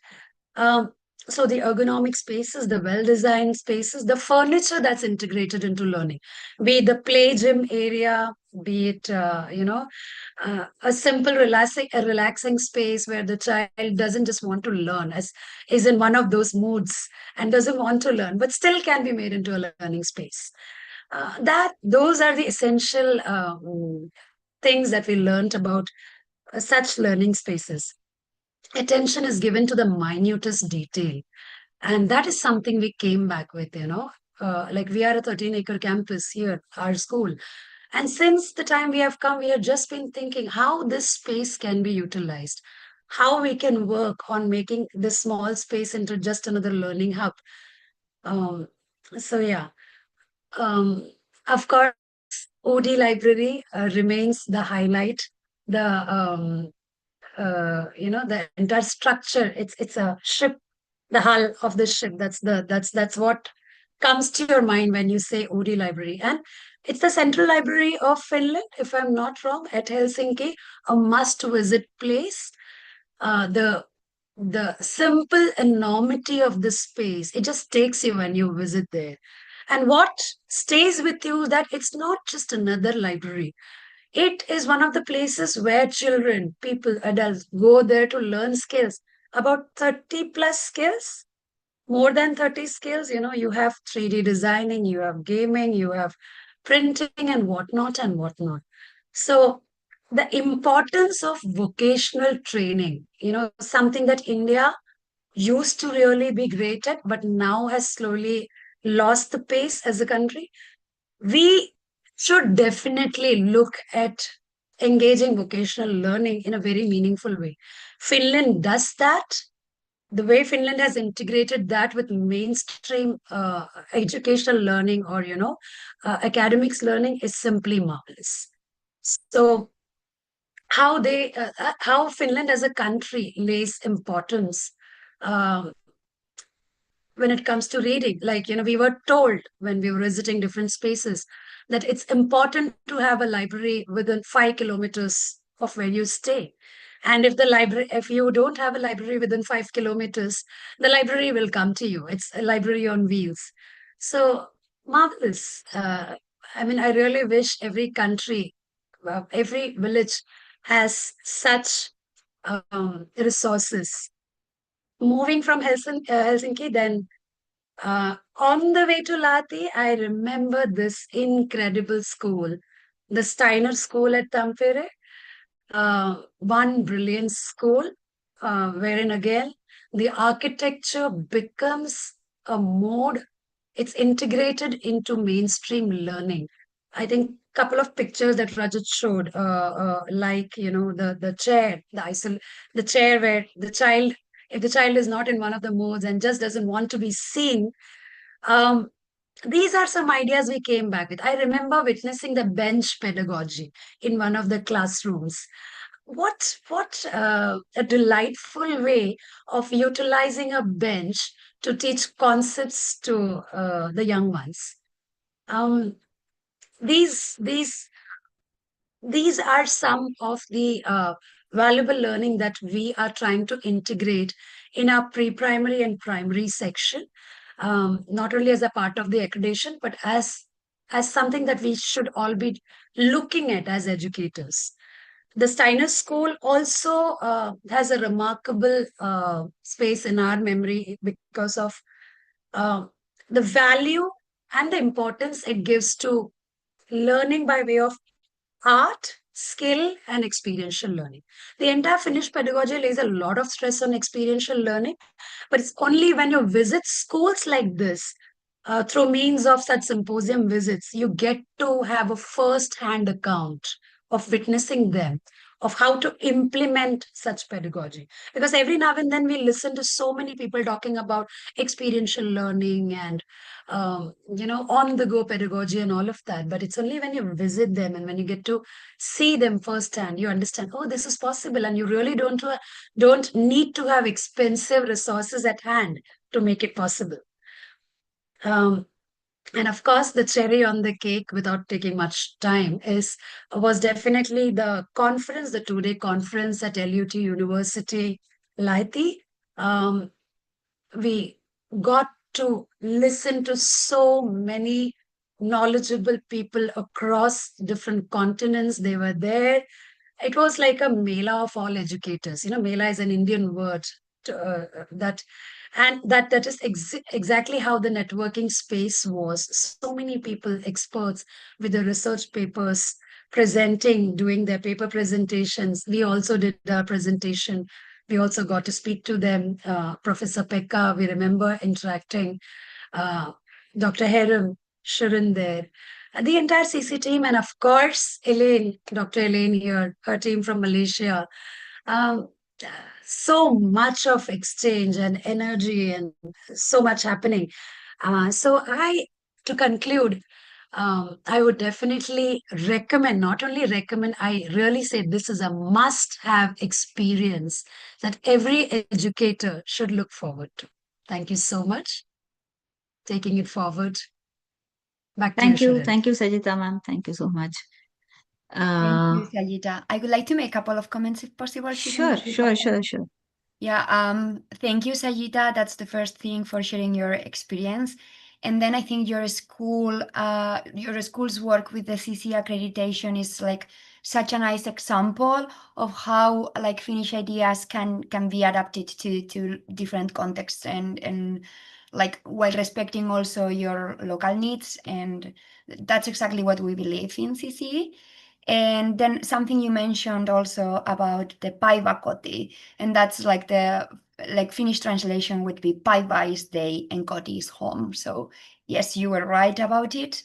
S4: Um, so the ergonomic spaces, the well-designed spaces, the furniture that's integrated into learning, be it the play gym area, be it a simple relaxing space where the child doesn't just want to learn, as is in one of those moods and doesn't want to learn, but still can be made into a learning space. That those are the essential things that we learned about such learning spaces. Attention is given to the minutest detail, and that is something we came back with, like we are a 13-acre campus here, our school. And since the time we have come, we have just been thinking how this space can be utilized, how we can work on making this small space into just another learning hub. Um, so, yeah, um, of course, OD library remains the highlight. The entire structure. It's a ship, the hull of the ship. That's what comes to your mind when you say OD library. And it's the central library of Finland, if I'm not wrong, at Helsinki, a must-visit place. The simple enormity of the space, it just takes you when you visit there. And what stays with you, that it's not just another library. It is one of the places where children, people, adults go there to learn skills, about 30 plus skills, more than 30 skills. You have 3D designing, you have gaming, you have printing and whatnot and whatnot. So the importance of vocational training, something that India used to really be great at, but now has slowly lost the pace as a country. We should definitely look at engaging vocational learning in a very meaningful way. Finland does that. The way Finland has integrated that with mainstream educational learning, or academics learning, is simply marvelous. So how Finland as a country lays importance um, when it comes to reading. Like, we were told when we were visiting different spaces that it's important to have a library within 5 kilometers of where you stay. And if you don't have a library within 5 kilometers, the library will come to you. It's a library on wheels. So marvelous. I mean, I really wish every country, every village has such resources. Moving from Helsinki, then on the way to Lati, I remember this incredible school, the Steiner School at Tampere. One brilliant school, wherein again the architecture becomes a mode. It's integrated into mainstream learning. I think a couple of pictures that Rajat showed, like, the chair, the chair where the child, if the child is not in one of the modes and just doesn't want to be seen, um, these are some ideas we came back with. I remember witnessing the bench pedagogy in one of the classrooms. What a delightful way of utilizing a bench to teach concepts to the young ones. Um, these these these are some of the valuable learning that we are trying to integrate in our pre-primary and primary section, not only as a part of the accreditation, but as something that we should all be looking at as educators. The Steiner School also has a remarkable space in our memory because of uh, the value and the importance it gives to learning by way of art, skill, and experiential learning. The entire Finnish pedagogy lays a lot of stress on experiential learning, but it's only when you visit schools like this through means of such symposium visits, you get to have a first-hand account of witnessing them, of how to implement such pedagogy. Because every now and then we listen to so many people talking about experiential learning and on-the-go pedagogy and all of that. But it's only when you visit them and when you get to see them firsthand, you understand, oh, this is possible, and you really don't need to have expensive resources at hand to make it possible. Um, and of course, the cherry on the cake, without taking much time, was definitely the conference, the 2-day conference at LUT University, Laiti. Um, we got to listen to so many knowledgeable people across different continents. They were there. It was like a mela of all educators. Mela is an Indian word that is exactly how the networking space was. So many people, experts with the research papers presenting, doing their paper presentations. We also did a presentation. We also got to speak to them. Professor Pekka, we remember interacting. Uh, Dr. Heram, Shirin there. The entire CC team, and of course, Dr. Elaine here, her team from Malaysia. Um, so much of exchange and energy and so much happening. To conclude, I would definitely recommend, not only recommend, I really say this is a must-have experience that every educator should look forward to. Thank you so much. Taking it forward. Back to you, Sharon.
S2: Thank you, Sajita ma'am. Thank you so much.
S1: Thank you, Sajita. I would like to make a couple of comments if possible.
S2: Sure.
S1: Yeah, thank you, Sajita. That's the first thing, for sharing your experience. And then I think your school's work with the CC accreditation is like such a nice example of how like Finnish ideas can be adapted to different contexts and like while respecting also your local needs. And that's exactly what we believe in CC. And then something you mentioned also about the päiväkoti, and that's like the Finnish translation would be päivä is day and koti is home. So yes, you were right about it.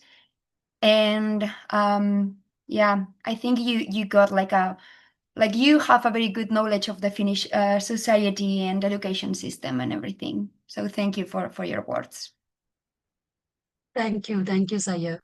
S1: And yeah, I think you got you have a very good knowledge of the Finnish society and education system and everything. So thank you for your words.
S4: Thank you, Saya.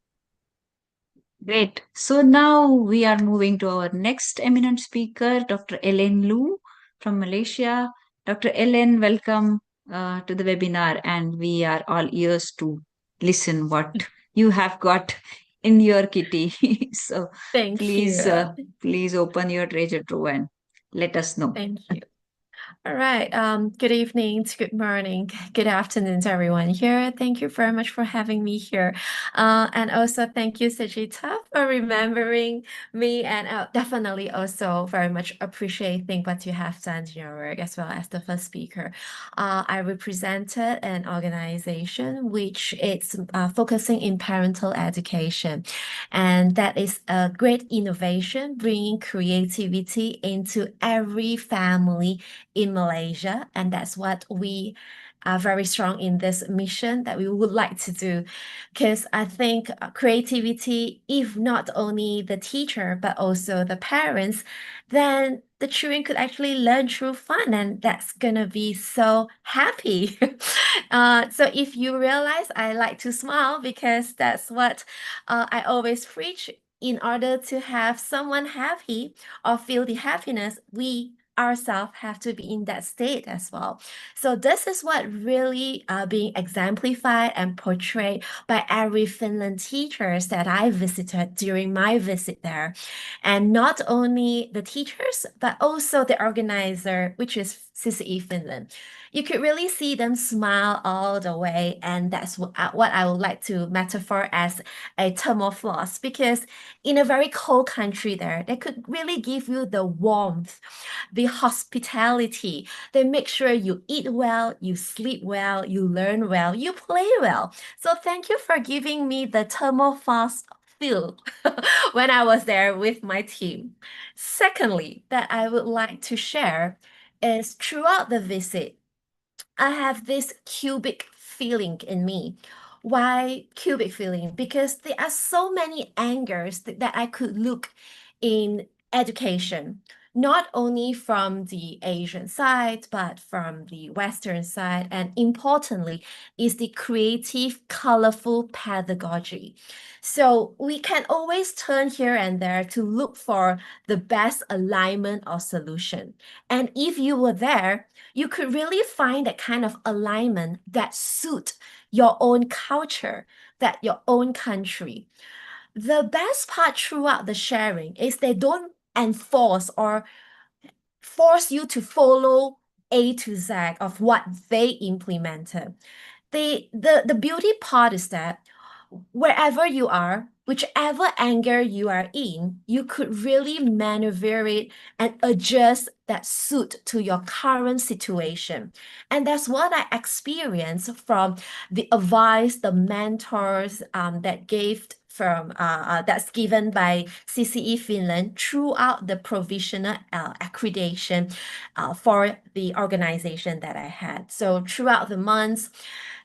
S2: Great. So now we are moving to our next eminent speaker, Dr. Ellen Lu from Malaysia. Dr. Ellen, welcome to the webinar, and we are all ears to listen what you have got in your kitty. So
S5: Thank
S2: please,
S5: you.
S2: please open your treasure trove and let us know.
S5: Thank you. All right. Good evening, good morning, good afternoon to everyone here. Thank you very much for having me here. And also thank you, Sajita, for remembering me. And I'll definitely also very much appreciating what you have done in your work, as well as the first speaker. I represented an organization which is focusing in parental education. And that is a great innovation, bringing creativity into every family in Malaysia. And that's what we are very strong in this mission that we would like to do. Because I think creativity, if not only the teacher, but also the parents, then the children could actually learn through fun, and that's gonna be so happy. So if you realize, I like to smile because that's what I always preach. In order to have someone happy or feel the happiness, we ourselves have to be in that state as well. So this is what really being exemplified and portrayed by every Finland teachers that I visited during my visit there. And not only the teachers, but also the organizer, which is CCE Finland. You could really see them smile all the way. And that's what I would like to metaphor as a thermofloss, because in a very cold country there, they could really give you the warmth, the hospitality. They make sure you eat well, you sleep well, you learn well, you play well. So thank you for giving me the thermofloss feel when I was there with my team. Secondly, that I would like to share is throughout the visit, I have this cubic feeling in me. Why cubic feeling? Because there are so many angles that I could look in education, not only from the Asian side, but from the Western side. And importantly, is the creative, colorful pedagogy. So we can always turn here and there to look for the best alignment or solution. And if you were there, you could really find that kind of alignment that suit your own culture, that your own country. The best part throughout the sharing is they don't enforce or force you to follow A to Z of what they implemented. The beauty part is that wherever you are, whichever angle you are in, you could really maneuver it and adjust that suit to your current situation. And that's what I experienced from the advice, the mentors that gave from that's given by CCE Finland throughout the provisional accreditation for the organization that I had. So throughout the months,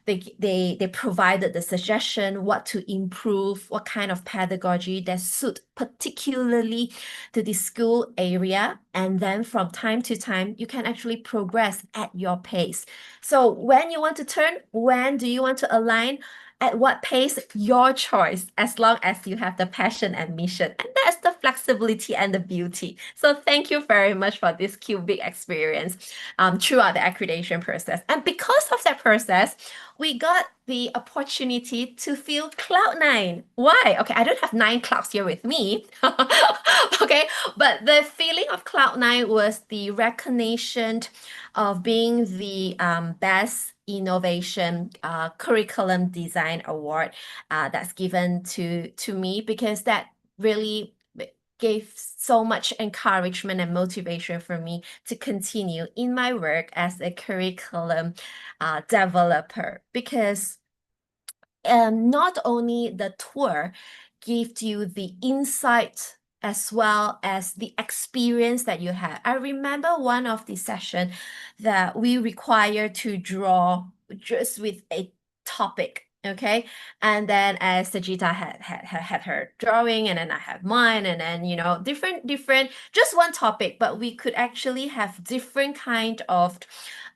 S5: they provided the suggestion what to improve, what kind of pedagogy that suit particularly to the school area. And then from time to time, you can actually progress at your pace. So when you want to turn, when do you want to align? At what pace, your choice, as long as you have the passion and mission. And that's the flexibility and the beauty. So thank you very much for this cubic experience throughout the accreditation process. And because of that process, we got the opportunity to feel cloud nine. Why? Okay, I don't have 9 clouds here with me. Okay, but the feeling of cloud nine was the recognition of being the best innovation curriculum design award that's given to me, because that really gave so much encouragement and motivation for me to continue in my work as a curriculum developer. Because not only the tour gives you the insight as well as the experience that you had. I remember one of the session that we require to draw just with a topic. Okay, and then as Sajita had her drawing, and then I have mine, and then different just one topic, but we could actually have different kind of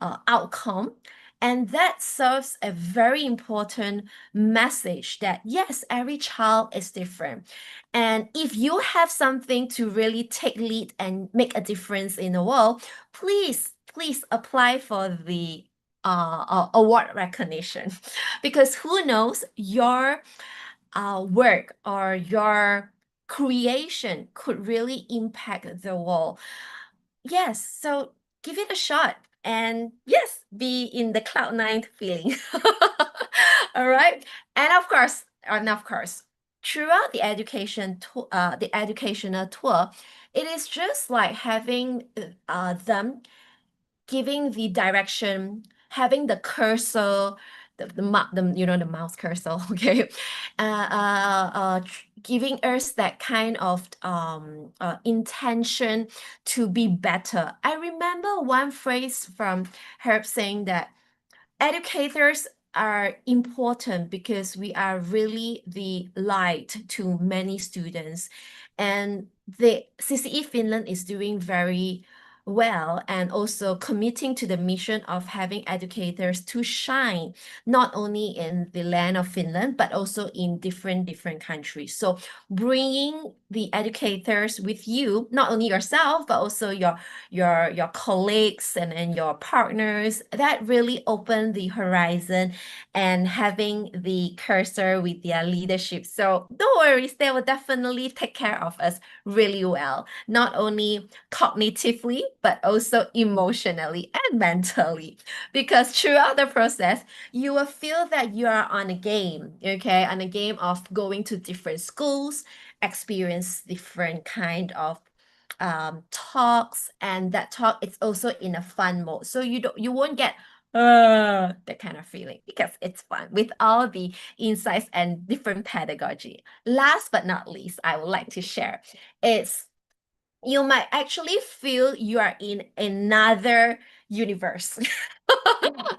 S5: outcome, and that serves a very important message that yes, every child is different. And if you have something to really take lead and make a difference in the world, please apply for the award recognition, because who knows, your work or your creation could really impact the world. Yes, so give it a shot, and yes, be in the cloud nine feeling. All right, and of course, throughout the the educational tour, it is just like having them giving the direction, having the cursor, the mouse cursor, okay, giving us that kind of intention to be better. I remember one phrase from Herb saying that educators are important because we are really the light to many students, and the CCE Finland is doing very well and also committing to the mission of having educators to shine not only in the land of Finland but also in different countries. So bringing the educators with you, not only yourself but also your colleagues and your partners, that really opened the horizon, and having the cursor with their leadership. So don't worry, they will definitely take care of us really well, not only cognitively but also emotionally and mentally, because throughout the process you will feel that you are on a game, okay, on a game of going to different schools, experience different kind of talks, and that talk is also in a fun mode, so you won't get that kind of feeling, because it's fun with all the insights and different pedagogy. Last but not least, I would like to share is you might actually feel you are in another universe.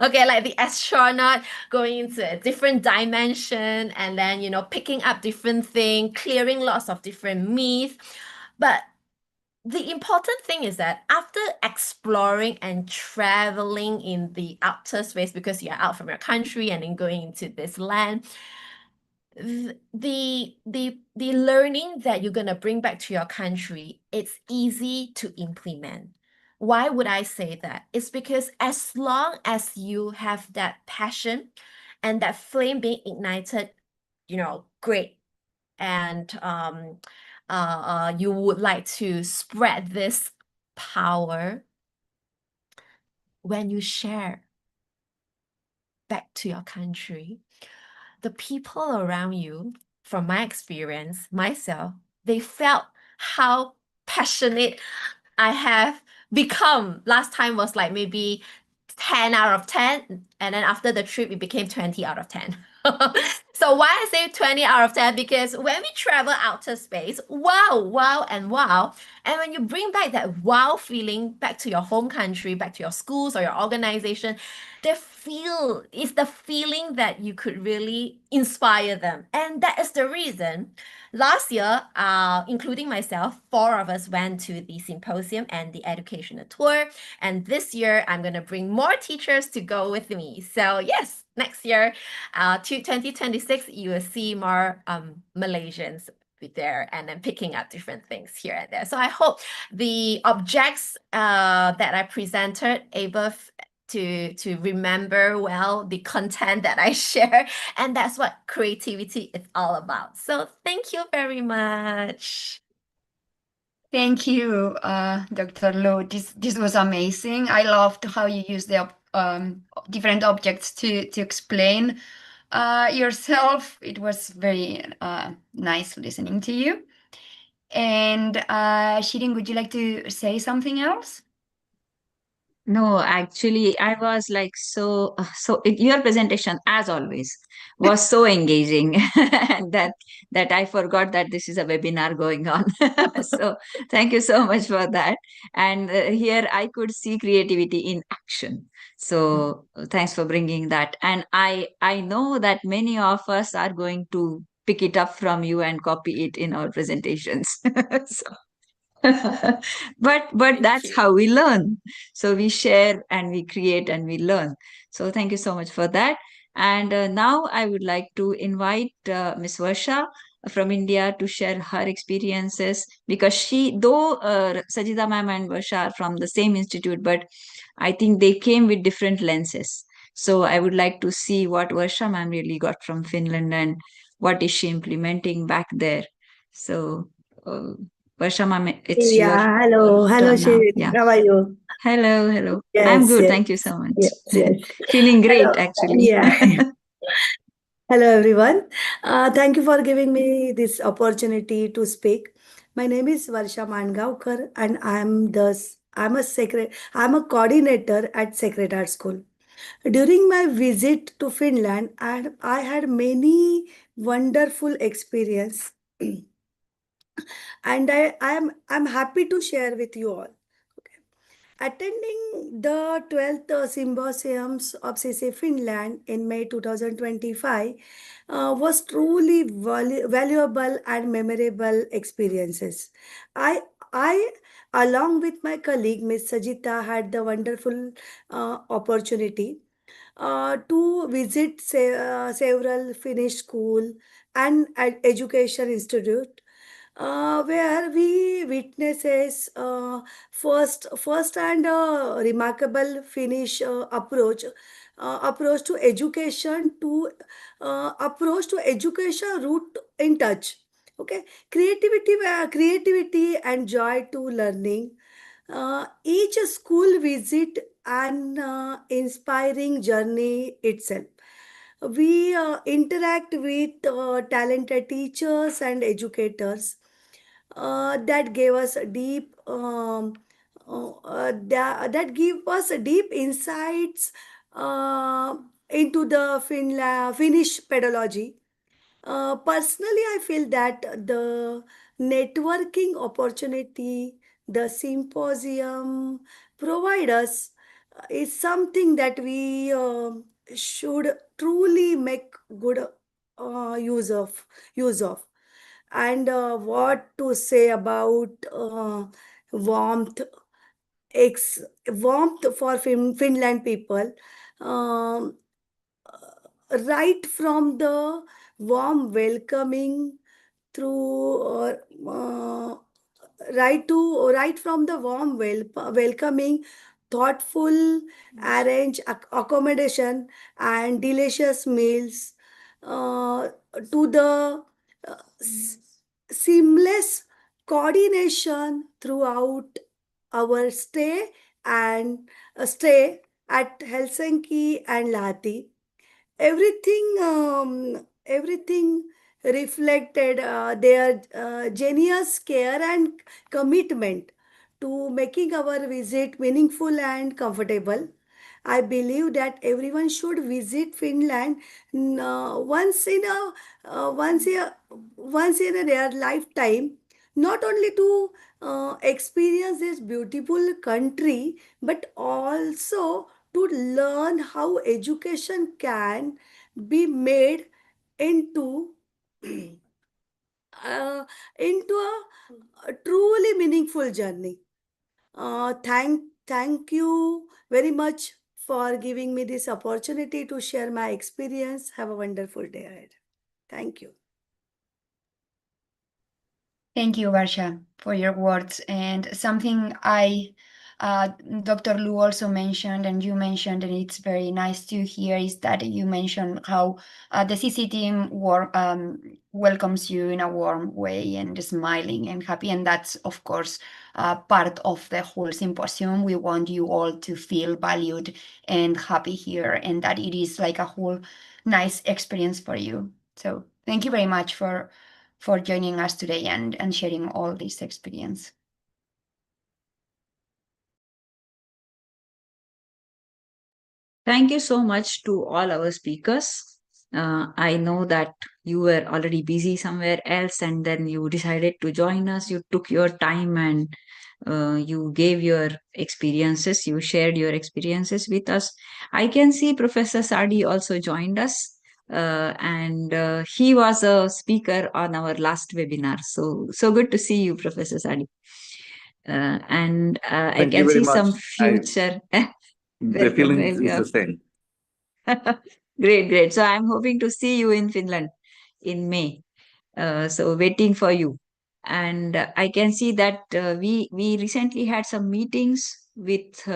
S5: Okay, like the astronaut going into a different dimension and then, picking up different things, clearing lots of different myths. But the important thing is that after exploring and traveling in the outer space, because you're out from your country and then going into this land, the learning that you're gonna bring back to your country, it's easy to implement. Why would I say that? It's because as long as you have that passion and that flame being ignited, great. And you would like to spread this power when you share back to your country. The people around you, from my experience, myself, they felt how passionate I have become. Last time was like maybe 10 out of 10, and then after the trip it became 20 out of 10. So why I say 20 out of 10? Because when we travel outer space, wow, and wow, and when you bring back that wow feeling back to your home country, back to your schools or your organization, it's the feeling that you could really inspire them. And that is the reason last year, including myself, 4 of us went to the symposium and the educational tour. And this year, I'm going to bring more teachers to go with me. So yes, next year, 2026, you will see more Malaysians there and then picking up different things here and there. So I hope the objects that I presented able to remember well the content that I share, and that's what creativity is all about. So thank you very much.
S1: Thank you, Dr. Lo. This was amazing. I loved how you used the different objects to explain yourself. It was very nice listening to you. And Shirin, would you like to say something else?
S2: No, actually, I was like your presentation, as always, was so engaging that I forgot that this is a webinar going on. So thank you so much for that. And here I could see creativity in action. So thanks for bringing that. And I know that many of us are going to pick it up from you and copy it in our presentations. So but that's
S5: you.
S2: how we learn. So we share and we create and we learn. So thank you so much for that. And now I would like to invite Miss Varsha from India to share her experiences, because though Sajida ma'am and Varsha are from the same institute, but I think they came with different lenses. So I would like to see what Varsha ma'am really got from Finland and what is she implementing back there. So uh, Varsha ma'am, it's your
S6: Yeah, hello,
S2: turn now.
S6: Shirin.
S2: Yeah.
S6: How are you?
S2: Hello, hello. I'm
S6: Yes,
S2: good.
S6: yes,
S2: Thank you so
S6: yes,
S2: much.
S6: yes.
S2: Feeling
S6: Hello,
S2: great, actually.
S6: yeah. Hello, everyone. Thank you for giving me this opportunity to speak. My name is Varsha Mangaonkar, and I'm a coordinator at Sacred Heart School. During my visit to Finland, I had many wonderful experience, and I'm happy to share with you all. Attending the 12th Symposiums of CC Finland in May 2025 was truly valuable and memorable experiences. I, I, along with my colleague Miss Sajita, had the wonderful opportunity to visit several Finnish school and education institute where we witnesses first and remarkable Finnish approach to education to approach to education root in touch. Okay, creativity and joy to learning. Each school visit an inspiring journey itself. We interact with talented teachers and educators that gave us a deep that give us a deep insights into the Finnish pedagogy. Personally, I feel that the networking opportunity, the symposium provide us is something that we should truly make good use of. Use of. And what to say about warmth, warmth for Finland people. Um, right from the warm welcoming through right from the warm welcoming, thoughtful arrange accommodation and delicious meals, uh, to the uh, seamless coordination throughout our stay at Helsinki and Lahti. Everything reflected their genius care and commitment to making our visit meaningful and comfortable. I believe that everyone should visit Finland once in their lifetime, not only to experience this beautiful country, but also to learn how education can be made into uh, into a truly meaningful journey. Thank you very much for giving me this opportunity to share my experience. Have a wonderful day ahead. Thank you.
S1: Thank you, Varsha, for your words. And something Dr. Lu also mentioned, and you mentioned, and it's very nice to hear, is that you mentioned how the CC team welcomes you in a warm way and smiling and happy. And that's, of course, part of the whole symposium. We want you all to feel valued and happy here, and that it is like a whole nice experience for you. So thank you very much for joining us today and sharing all this experience.
S2: Thank you so much to all our speakers. I know that you were already busy somewhere else and then you decided to join us. You took your time and you gave your experiences, you shared your experiences with us. I can see Professor Sadi also joined us, and he was a speaker on our last webinar. So good to see you, Professor Sadi. And I
S7: Thank you
S2: can
S7: very
S2: see
S7: much.
S2: some future.
S7: The
S2: Welcome,
S7: feeling is
S2: welcome.
S7: the same.
S2: Great, great. So I'm hoping to see you in Finland in May. So waiting for you. And I can see that we recently had some meetings with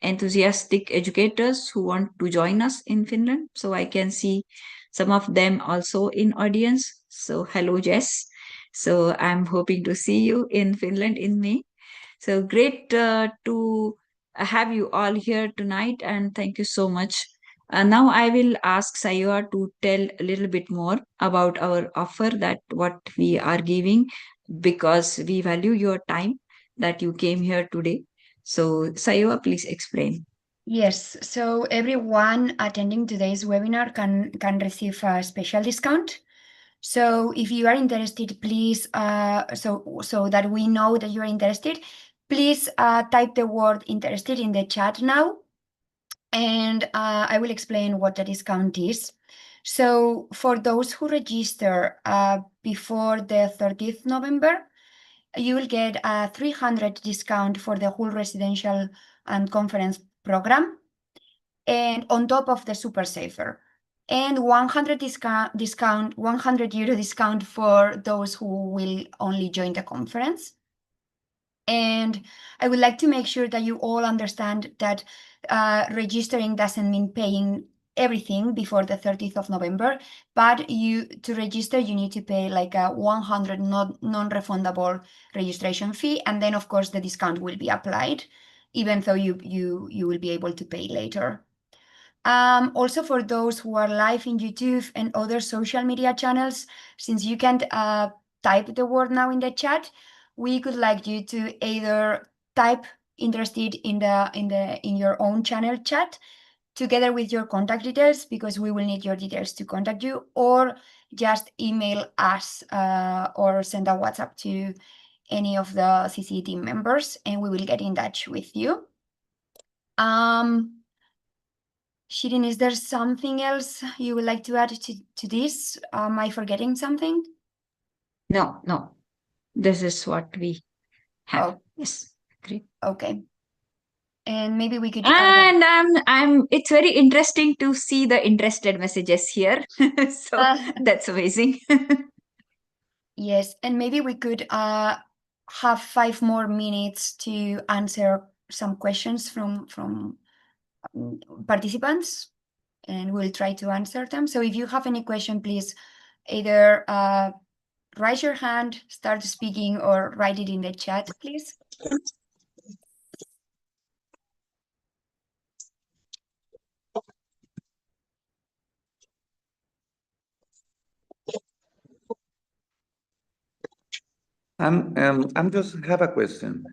S2: enthusiastic educators who want to join us in Finland. So I can see some of them also in audience. So hello, Jess. So I'm hoping to see you in Finland in May. So great to have you all here tonight, and thank you so much. Now I will ask Sayua to tell a little bit more about our offer, that what we are giving, because we value your time that you came here today. So Sayua, please explain.
S1: Yes, so everyone attending today's webinar can receive a special discount. So if you are interested, please, so that we know that you are interested, please type the word interested in the chat now, and I will explain what the discount is. So for those who register before the 30th November, you will get a 300 discount for the whole residential and conference program, and on top of the Super Safer, and 100 discount, 100 euro discount for those who will only join the conference. And I would like to make sure that you all understand that registering doesn't mean paying everything before the 30th of November, but to register, you need to pay like a 100 non-refundable registration fee, and then of course the discount will be applied, even though you will be able to pay later. Also, for those who are live in YouTube and other social media channels, since you can't type the word now in the chat, we could like you to either type interested in your own channel chat together with your contact details, because we will need your details to contact you, or just email us or send a WhatsApp to any of the CC team members, and we will get in touch with you. Shirin, is there something else you would like to add to this? Am I forgetting something?
S2: No. This is what we have.
S1: Oh,
S2: Yes, great.
S1: okay. And maybe we could
S2: And it's very interesting to see the interested messages here. So that's amazing.
S1: yes, and maybe we could have 5 more minutes to answer some questions from participants, and we'll try to answer them. So if you have any question, please either raise your hand, start speaking, or write it in the chat, please.
S7: I'm just have a question.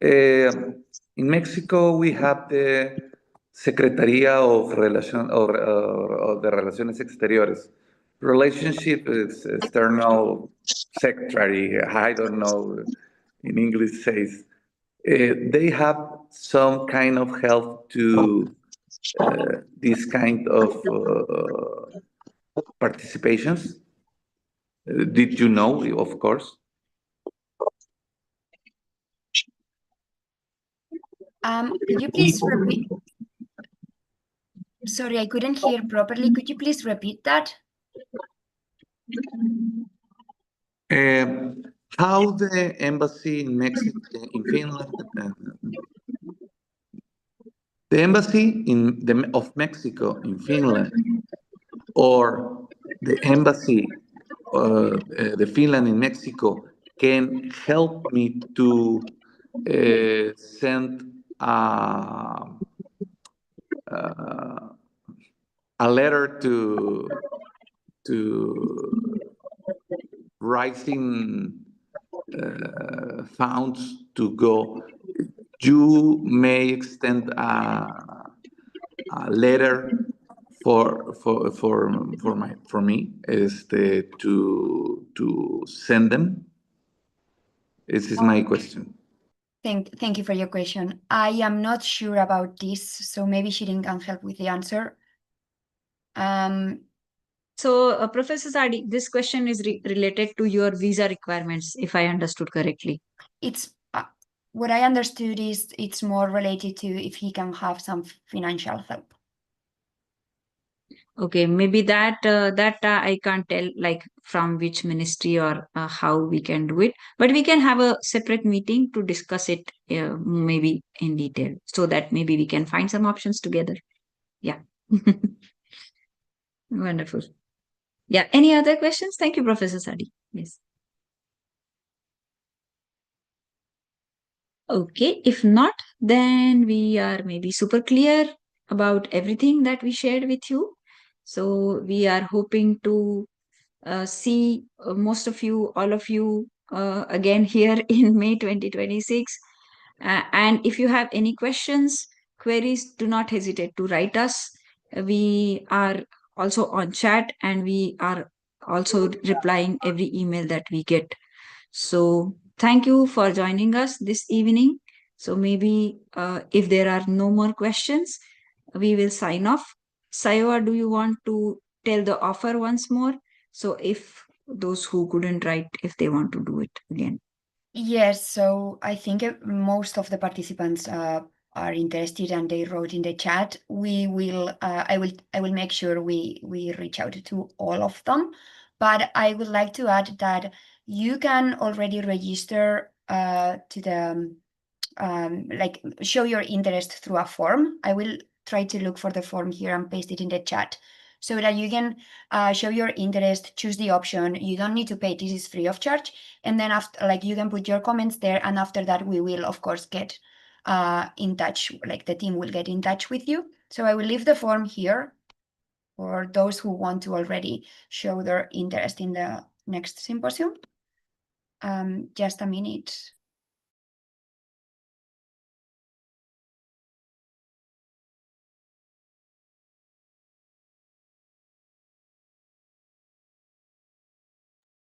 S7: In Mexico, we have the Secretaría of Relación or the Relaciones Exteriores. Relationship is external secretary. I don't know in English says. They have some kind of help to this kind of participations. Did you know? Of course.
S1: Could you please repeat? Sorry, I couldn't hear properly. Could you please repeat that?
S7: How the embassy in Mexico, in Finland, the embassy of Mexico in Finland, or the embassy, the Finland in Mexico, can help me to send a letter to rising funds to go. You may extend a letter for me to send them. This is my question.
S1: Thank you for your question. I am not sure about this, so maybe Shirin can help with the answer.
S2: So, Professor Sadi, this question is related to your visa requirements, if I understood correctly.
S1: It's what I understood is it's more related to if he can have some financial help.
S2: Okay, maybe that I can't tell like from which ministry or how we can do it, but we can have a separate meeting to discuss it maybe in detail, so that maybe we can find some options together. Yeah. Wonderful. Yeah. Any other questions? Thank you, Professor Sadi. Yes. Okay. If not, then we are maybe super clear about everything that we shared with you. So we are hoping to see most of you, all of you again here in May 2026. And if you have any questions, queries, do not hesitate to write us. We are also on chat and we are also replying every email that we get. So thank you for joining us this evening. So maybe if there are no more questions, we will sign off. Sayoa, do you want to tell the offer once more? So if those who couldn't write, if they want to do it again.
S1: Yes, so I think most of the participants are interested and they wrote in the chat. We will, I will make sure we reach out to all of them. But I would like to add that you can already register to the like show your interest through a form. I will try to look for the form here and paste it in the chat so that you can show your interest, choose the option. You don't need to pay. This is free of charge. And then after, like, you can put your comments there. And after that, we will, of course, get in touch. Like, the team will get in touch with you. So I will leave the form here for those who want to already show their interest in the next symposium. Just a minute.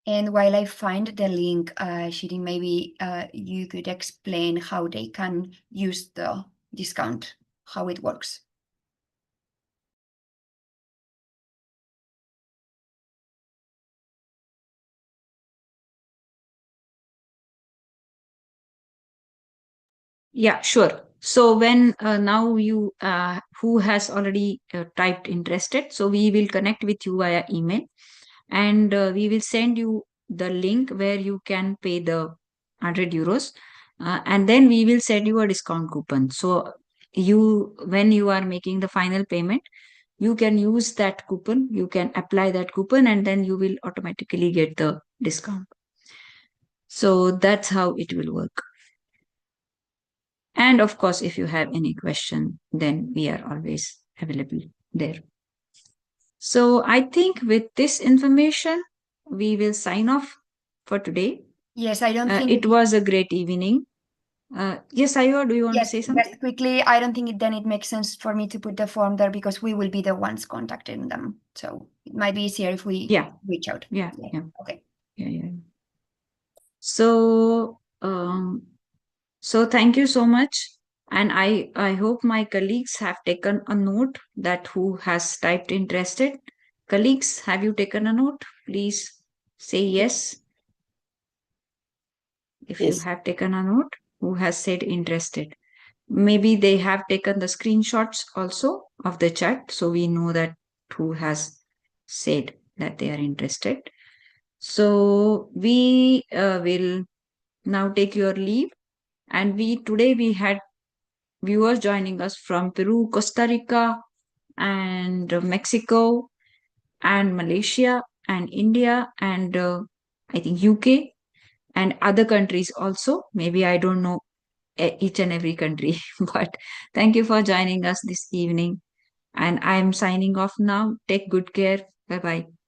S1: And while I find the link, Shirin, maybe you could explain how they can use the discount, how it works.
S2: Yeah, sure. So when now you who has already typed interested, so we will connect with you via email, and we will send you the link where you can pay the 100 euros, and then we will send you a discount coupon. So you, when you are making the final payment, you can use that coupon, you can apply that coupon, and then you will automatically get the discount. So that's how it will work. And of course, if you have any question, then we are always available there. So I think with this information, we will sign off for today.
S1: Yes, I don't think
S2: It was a great evening. Yes, Ayur, do you want to
S1: yes,
S2: say something?
S1: just quickly, I don't think then it makes sense for me to put the form there because we will be the ones contacting them. So it might be easier if we
S2: Yeah.
S1: reach out.
S2: Yeah.
S1: Okay.
S2: Yeah. So, so thank you so much. And I hope my colleagues have taken a note that who has typed interested. Colleagues, have you taken a note? Please say yes. If you
S6: Yes.
S2: have taken a note, who has said interested. Maybe they have taken the screenshots also of the chat, so we know that who has said that they are interested. So we will now take your leave, and today we had viewers joining us from Peru, Costa Rica, and Mexico, and Malaysia, and India, and I think UK, and other countries also. Maybe I don't know each and every country, but thank you for joining us this evening. And I'm signing off now. Take good care. Bye bye.